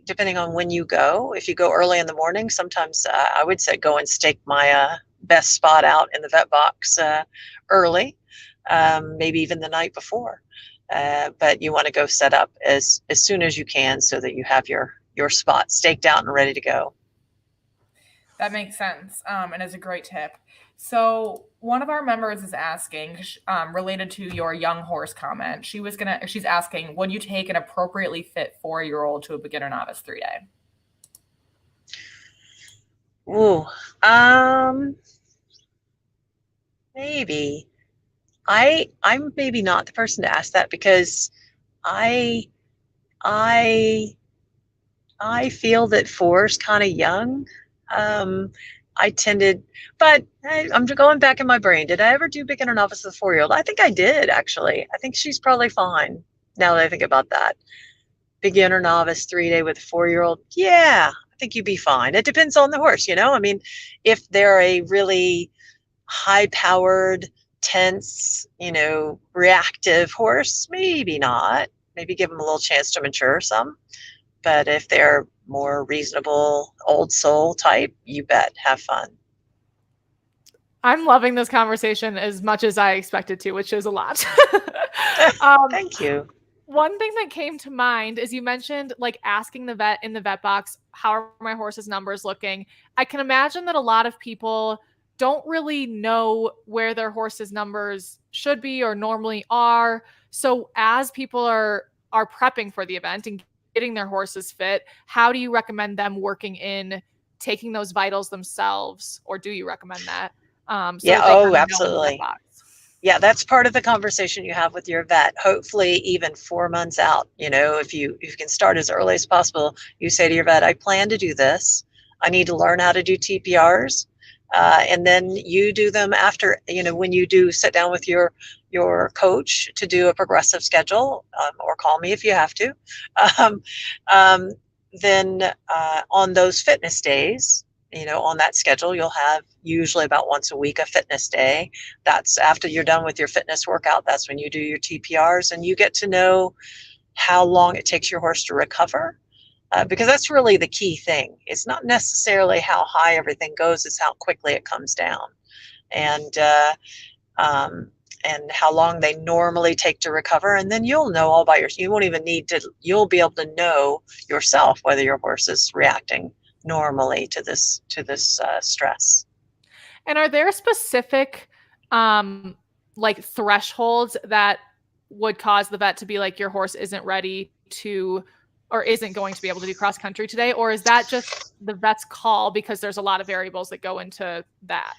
depending on when you go. If you go early in the morning, sometimes I would say go and stake my best spot out in the vet box early, maybe even the night before. But you want to go set up as soon as you can so that you have your spot staked out and ready to go. That makes sense. And it's a great tip. So one of our members is asking, related to your young horse comment, she's asking, would you take an appropriately fit 4-year-old to a beginner novice 3-day? Ooh, maybe. I'm maybe not the person to ask that because I I I feel that 4 is kind of young. I tended, but I'm going back in my brain. Did I ever do beginner novice with a 4-year-old? I think I did, actually. I think she's probably fine now that I think about that. Beginner novice 3-day with a 4-year-old. Yeah, I think you'd be fine. It depends on the horse, you know? I mean, if they're a really high powered, tense, reactive horse, maybe not. Maybe give them a little chance to mature some. But if they're more reasonable, old soul type, you bet. Have fun. I'm loving this conversation as much as I expected to, which is a lot. Thank you. One thing that came to mind is you mentioned like asking the vet in the vet box, how are my horse's numbers looking? I can imagine that a lot of people don't really know where their horse's numbers should be or normally are. So as people are prepping for the event and getting their horses fit, how do you recommend them working in taking those vitals themselves, or do you recommend that? Yeah, absolutely. Box? Yeah, that's part of the conversation you have with your vet. Hopefully, even 4 months out, if you can start as early as possible, you say to your vet, I plan to do this. I need to learn how to do TPRs. And then you do them after, when you do sit down with your coach to do a progressive schedule, or call me if you have to. Then on those fitness days, on that schedule, you'll have usually about once a week a fitness day. That's after you're done with your fitness workout. That's when you do your TPRs, and you get to know how long it takes your horse to recover. Because that's really the key thing. It's not necessarily how high everything goes, it's how quickly it comes down. And how long they normally take to recover. And then you'll know all by yourself. You won't even need to, you'll be able to know yourself whether your horse is reacting normally to this stress. And are there specific like thresholds that would cause the vet to be like, your horse isn't ready to, or isn't going to be able to do cross country today? Or is that just the vet's call because there's a lot of variables that go into that?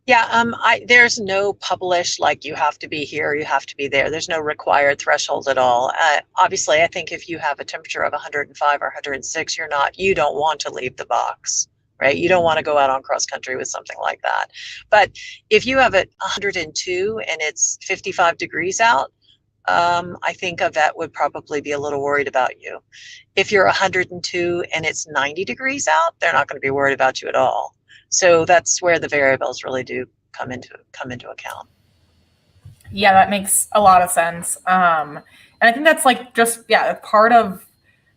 Yeah, there's no published, like you have to be here, you have to be there. There's no required threshold at all. Obviously, I think if you have a temperature of 105 or 106, you don't want to leave the box, right? You don't want to go out on cross country with something like that. But if you have it 102 and it's 55 degrees out, I think a vet would probably be a little worried about you. If you're 102 and it's 90 degrees out, they're not going to be worried about you at all. So that's where the variables really do come into account. Yeah, that makes a lot of sense. And I think that's like just, part of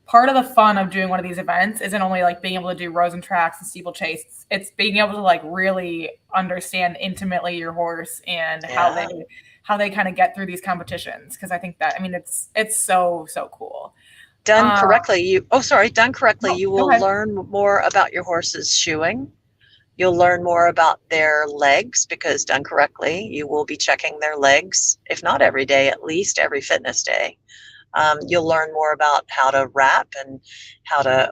the fun of doing one of these events isn't only like being able to do rows and tracks and steeplechase. It's being able to like really understand intimately your horse and how they kind of get through these competitions. Cause I think that, it's so cool. Done correctly, you will learn more about your horse's shoeing. You'll learn more about their legs because done correctly, you will be checking their legs, if not every day, at least every fitness day. You'll learn more about how to wrap and how to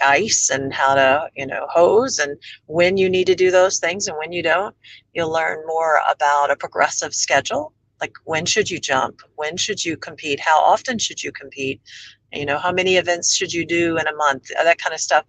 ice and how to, hose and when you need to do those things and when you don't. You'll learn more about a progressive schedule, like when should you jump? When should you compete? How often should you compete? How many events should you do in a month? That kind of stuff,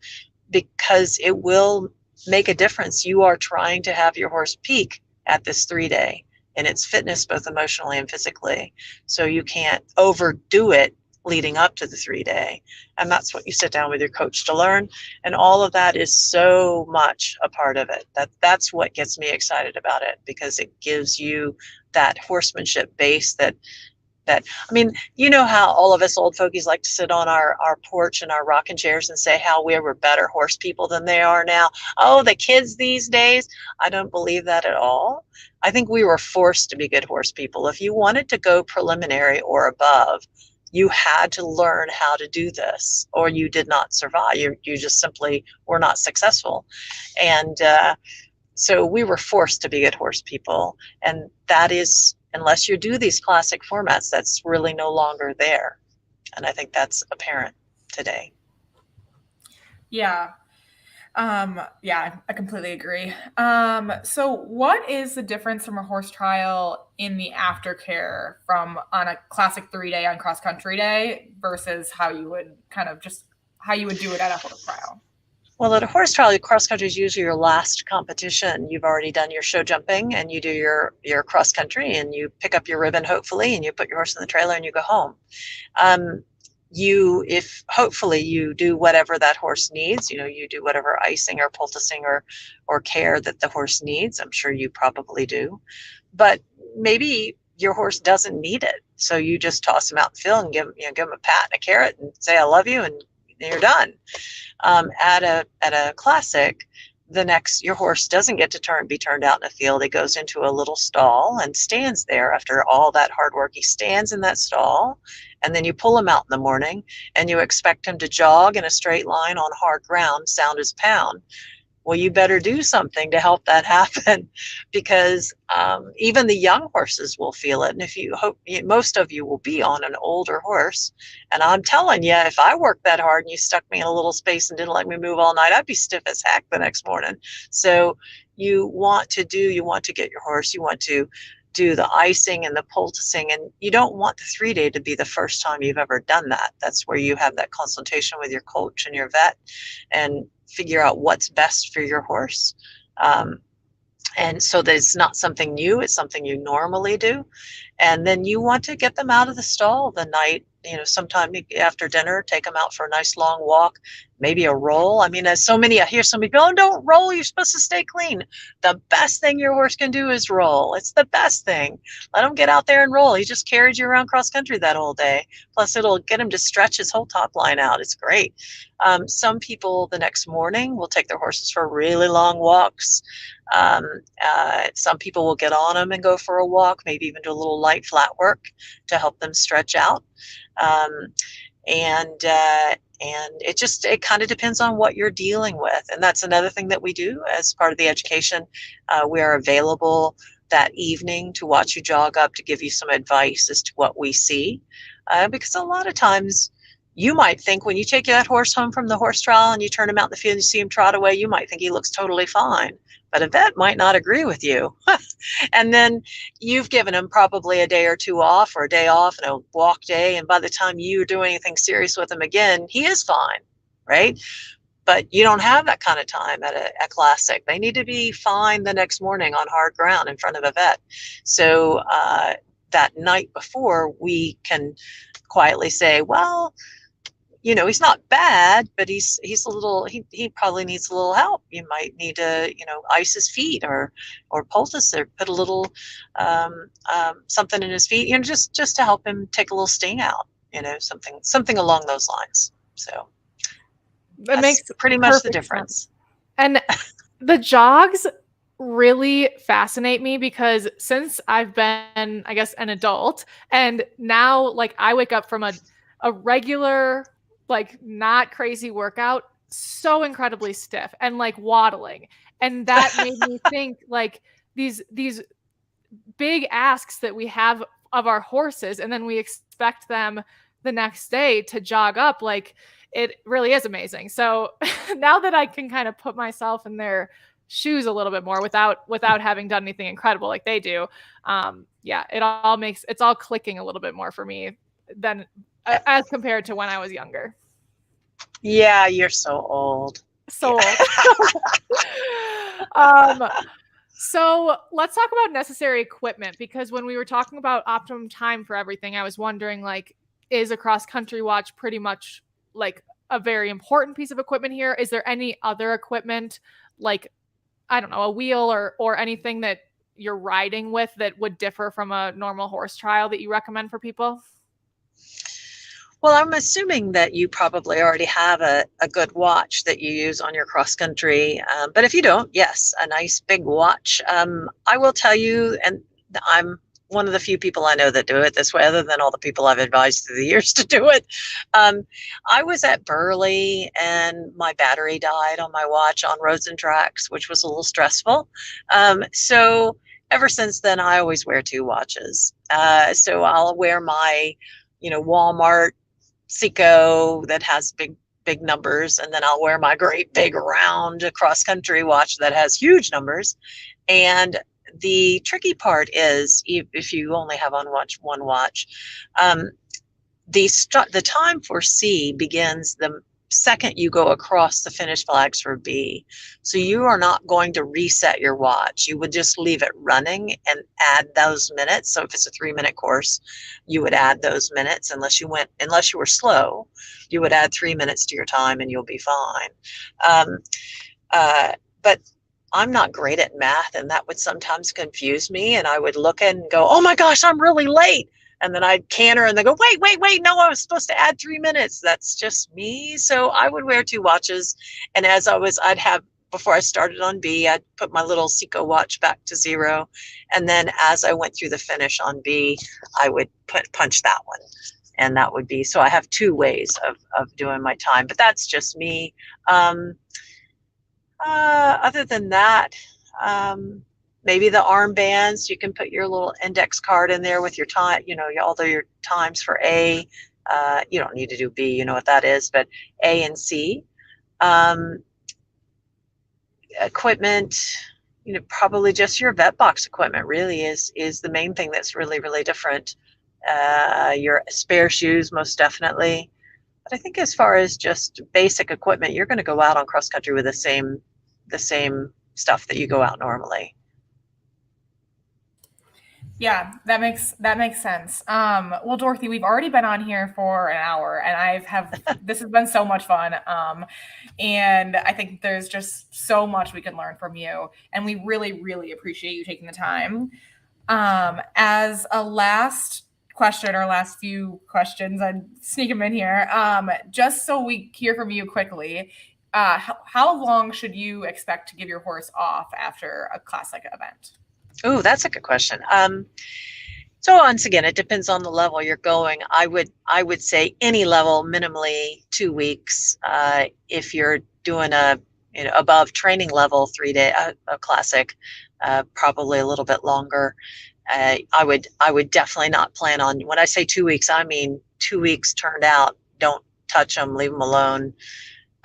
because it will make a difference. You are trying to have your horse peak at this 3-day in its fitness, both emotionally and physically. So you can't overdo it leading up to the 3-day. And that's what you sit down with your coach to learn. And all of that is so much a part of it. That's what gets me excited about it, because it gives you that horsemanship base that how all of us old fogies like to sit on our porch and our rocking chairs and say how we were better horse people than they are now. Oh, the kids these days. I don't believe that at all. I think we were forced to be good horse people. If you wanted to go preliminary or above, you had to learn how to do this, or you did not survive. You just simply were not successful. And so we were forced to be good horse people. And that is, unless you do these classic formats, that's really no longer there. And I think that's apparent today. Yeah. Yeah, I completely agree. So what is the difference from a horse trial in the aftercare from on a classic 3-day on cross country day versus how you would do it at a horse trial? Well, at a horse trial, your cross country is usually your last competition. You've already done your show jumping and you do your cross country and you pick up your ribbon, hopefully, and you put your horse in the trailer and you go home. If hopefully you do whatever that horse needs, you do whatever icing or poulticing or care that the horse needs. I'm sure you probably do, but maybe your horse doesn't need it. So you just toss him out in the field and give him a pat and a carrot and say, I love you. And you're done. At a classic, your horse doesn't get to be turned out in a field. It goes into a little stall and stands there after all that hard work. He stands in that stall, and then you pull him out in the morning and you expect him to jog in a straight line on hard ground, sound as pound. Well, you better do something to help that happen, because even the young horses will feel it. And most of you will be on an older horse. And I'm telling you, if I worked that hard and you stuck me in a little space and didn't let me move all night, I'd be stiff as heck the next morning. So you want to get your horse, you want to do the icing and the poulticing, and you don't want the 3-day to be the first time you've ever done that. That's where you have that consultation with your coach and your vet and figure out what's best for your horse. And so that it's not something new, it's something you normally do. And then you want to get them out of the stall the night, sometime after dinner, take them out for a nice long walk, maybe a roll. I mean, I hear so many people, oh, don't roll, you're supposed to stay clean. The best thing your horse can do is roll. It's the best thing. Let him get out there and roll. He just carried you around cross country that whole day. Plus it'll get him to stretch his whole top line out. It's great. Some people the next morning will take their horses for really long walks. Some people will get on them and go for a walk, maybe even do a little light flat work to help them stretch out. And it kind of depends on what you're dealing with. And that's another thing that we do as part of the education. We are available that evening to watch you jog up, to give you some advice as to what we see. Because a lot of times you might think when you take that horse home from the horse trial and you turn him out in the field and you see him trot away, you might think he looks totally fine. But a vet might not agree with you. And then you've given him probably a day or two off, or a day off and a walk day. And by the time you do anything serious with him again, he is fine, right? But you don't have that kind of time at a classic. They need to be fine the next morning on hard ground in front of a vet. So that night before, we can quietly say, well, he's not bad, but he's a little, he probably needs a little help. You might need to, ice his feet or poultice, or put a little something in his feet, just to help him take a little sting out, something along those lines. So that makes pretty much the difference. Sense. And the jogs really fascinate me, because since I've been, I guess, an adult, and now like I wake up from a regular, like not crazy workout, so incredibly stiff and like waddling. And that made me think, like, these big asks that we have of our horses, and then we expect them the next day to jog up. Like, it really is amazing. So now that I can kind of put myself in their shoes a little bit more without having done anything incredible like they do, it's all clicking a little bit more for me than as compared to when I was younger. Yeah, you're so old. So old. So let's talk about necessary equipment, because when we were talking about optimum time for everything, I was wondering, like, is a cross country watch pretty much like a very important piece of equipment here? Is there any other equipment, like, I don't know, a wheel or anything that you're riding with that would differ from a normal horse trial that you recommend for people? Well, I'm assuming that you probably already have a good watch that you use on your cross country. But if you don't, yes, a nice big watch. I will tell you, and I'm one of the few people I know that do it this way, other than all the people I've advised through the years to do it. I was at Burghley and my battery died on my watch on roads and tracks, which was a little stressful. So ever since then, I always wear two watches. So I'll wear my, Walmart Seiko that has big big numbers, and then I'll wear my great big round cross country watch that has huge numbers. And the tricky part is, if you only have on one watch, the time for C begins the second you go across the finish flags for B. So you are not going to reset your watch. You would just leave it running and add those minutes. So if it's a 3-minute course, you would add those minutes. Unless you were slow, you would add 3 minutes to your time and you'll be fine. But I'm not great at math, and that would sometimes confuse me. And I would look and go, oh my gosh, I'm really late. And then I'd canter and they go, wait, no, I was supposed to add 3 minutes. That's just me. So I would wear 2 watches. And before I started on B, I'd put my little Seiko watch back to 0. And then as I went through the finish on B, I would punch that one. And that would be, so I have 2 ways of doing my time, but that's just me. Other than that, maybe the armbands, you can put your little index card in there with your time, all your times for A. You don't need to do B, you know what that is, but A and C. Equipment, probably just your vet box equipment really is the main thing that's really, really different. Your spare shoes, most definitely. But I think as far as just basic equipment, you're going to go out on cross country with the same stuff that you go out normally. Yeah, that makes sense. Well, Dorothy, we've already been on here for an hour, and this has been so much fun. And I think there's just so much we can learn from you, and we really, really appreciate you taking the time. As a last question, or last few questions, I'd sneak them in here. Just so we hear from you quickly, how long should you expect to give your horse off after a classic event? Oh, that's a good question. So once again, it depends on the level you're going. I would say any level, minimally 2 weeks. If you're doing above training level, 3-day a classic, probably a little bit longer. I would definitely not plan on. When I say 2 weeks, I mean 2 weeks turned out. Don't touch them. Leave them alone.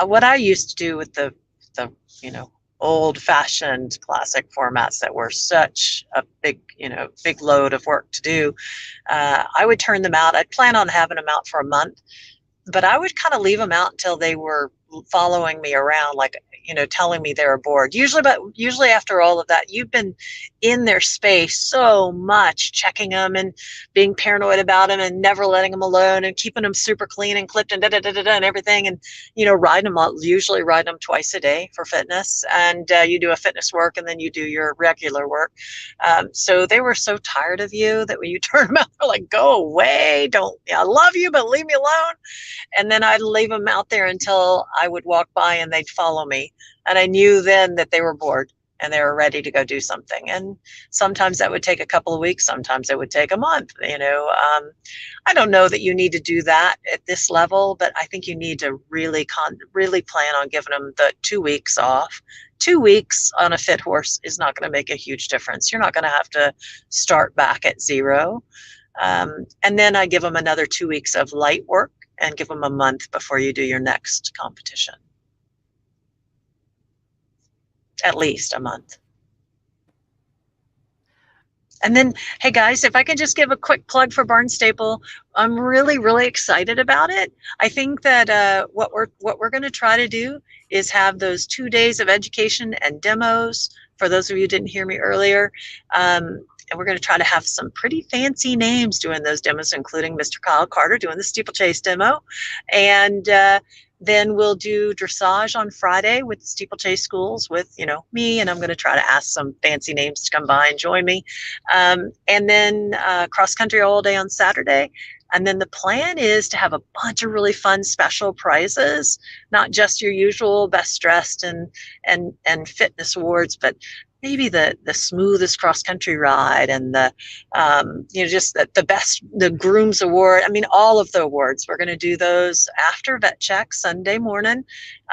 What I used to do with the old-fashioned classic formats that were such a big load of work to do, I would turn them out. I'd plan on having them out for a month, but I would kind of leave them out until they were following me around, telling me they were bored. Usually after all of that, you've been in their space so much, checking them and being paranoid about them and never letting them alone and keeping them super clean and clipped and and everything. And, usually riding them twice a day for fitness. And you do a fitness work and then you do your regular work. So they were so tired of you that when you turn them out, they're like, go away. I love you, but leave me alone. And then I'd leave them out there until I would walk by and they'd follow me. And I knew then that they were bored and they were ready to go do something. And sometimes that would take a couple of weeks. Sometimes it would take a month. I don't know that you need to do that at this level, but I think you need to really plan on giving them the 2 weeks off. 2 weeks on a fit horse is not going to make a huge difference. You're not going to have to start back at 0. And then I give them another 2 weeks of light work and give them a month before you do your next competition. At least a month. And then, hey guys, if I can just give a quick plug for Barnstaple, I'm really, really excited about it. I think that what we're going to try to do is have those 2 days of education and demos. For those of you who didn't hear me earlier, and we're going to try to have some pretty fancy names doing those demos, including Mr. Kyle Carter doing the steeplechase demo. And then we'll do dressage on Friday with the steeplechase schools with, me, and I'm going to try to ask some fancy names to come by and join me. And then cross country all day on Saturday. And then the plan is to have a bunch of really fun special prizes, not just your usual best dressed and fitness awards, but maybe the smoothest cross country ride, and the just the best, the groom's award. I mean, all of the awards. We're going to do those after vet check Sunday morning,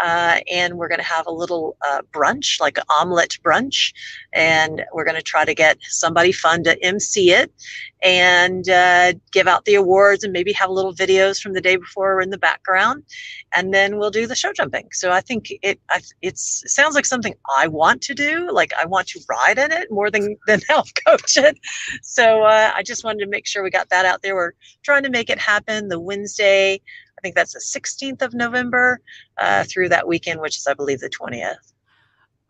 and we're going to have a little brunch, like an omelet brunch, and we're going to try to get somebody fun to MC it and give out the awards, and maybe have little videos from the day before in the background, and then we'll do the show jumping. So I think it sounds like something I want to do. Like, I want to ride in it more than help coach it. So I just wanted to make sure we got that out there. We're trying to make it happen the Wednesday, I think that's the 16th of November, through that weekend, which is, I believe, the 20th.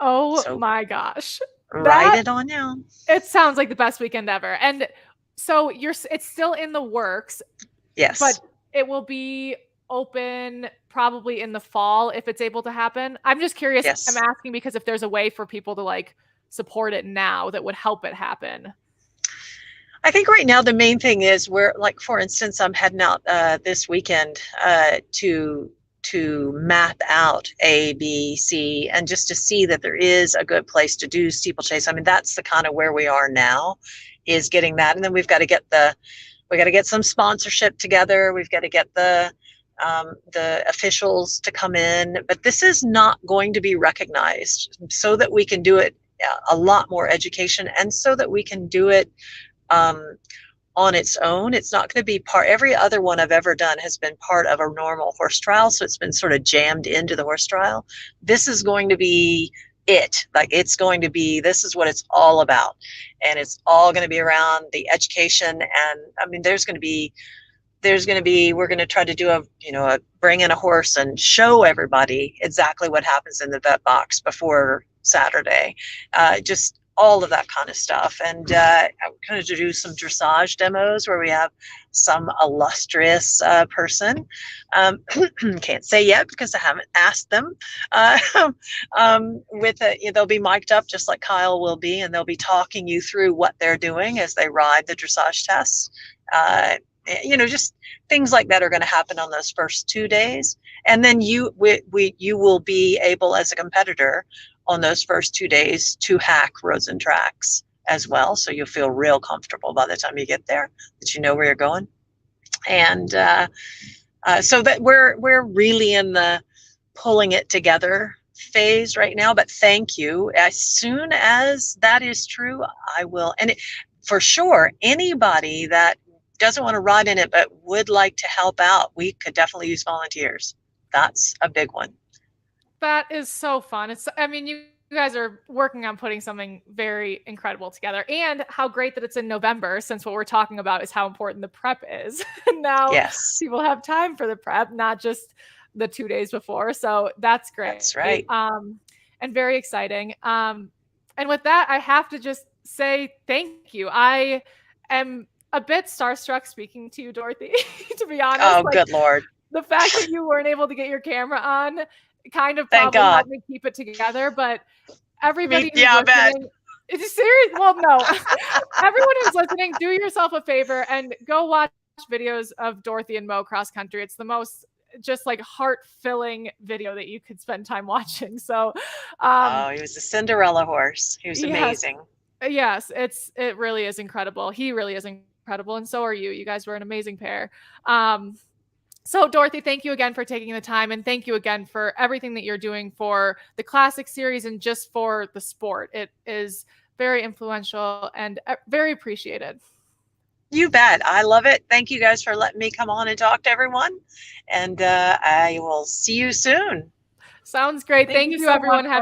Oh my gosh. Write it on now. It sounds like the best weekend ever. And so it's still in the works. Yes. But it will be open probably in the fall if it's able to happen. I'm just curious. Yes. I'm asking because if there's a way for people to like support it now that would help it happen. I think right now the main thing is, we're, like, for instance, I'm heading out this weekend to map out A, B, C, and just to see that there is a good place to do steeplechase. I mean, that's the kind of where we are now, is getting that. And then we've got to get some sponsorship together. We've got to get the officials to come in, but this is not going to be recognized, so that we can do it a lot more education, and so that we can do it on its own. It's not going to be every other one I've ever done has been part of a normal horse trial, so it's been sort of jammed into the horse trial. This is going to be it. Like, it's going to be, this is what it's all about, and it's all going to be around the education. And I mean, we're going to try to do a bring in a horse and show everybody exactly what happens in the vet box before Saturday, just all of that kind of stuff. And I'm going to do some dressage demos where we have some illustrious person. Can't say yet because I haven't asked them. They'll be mic'd up just like Kyle will be, and they'll be talking you through what they're doing as they ride the dressage tests. Just things like that are going to happen on those first 2 days. And then you will be able, as a competitor, on those first 2 days to hack roads and tracks as well. So you'll feel real comfortable by the time you get there, that you know where you're going. And so that we're really in the pulling it together phase right now. But thank you. As soon as that is true, I will. And for sure, anybody that doesn't want to ride in it but would like to help out, we could definitely use volunteers. That's a big one. That is so fun. You guys are working on putting something very incredible together, and how great that it's in November, since what we're talking about is how important the prep is. Now yes, people have time for the prep, not just the 2 days before. So that's great. That's right. And very exciting. And with that, I have to just say thank you. I am a bit starstruck speaking to you, Dorothy, to be honest. Oh, good Lord. The fact that you weren't able to get your camera on kind of probably helped me keep it together, but everybody who's listening, it's serious. Well, no, everyone who's listening, do yourself a favor and go watch videos of Dorothy and Mo cross country. It's the most just like heart-filling video that you could spend time watching. So, he was a Cinderella horse. He was amazing. Yes, it really is incredible. He really is incredible, and so are you. You guys were an amazing pair. So Dorothy, thank you again for taking the time, and thank you again for everything that you're doing for the Classic Series and just for the sport. It is very influential and very appreciated. You bet. I love it. Thank you guys for letting me come on and talk to everyone, and I will see you soon. Sounds great. Thank you everyone.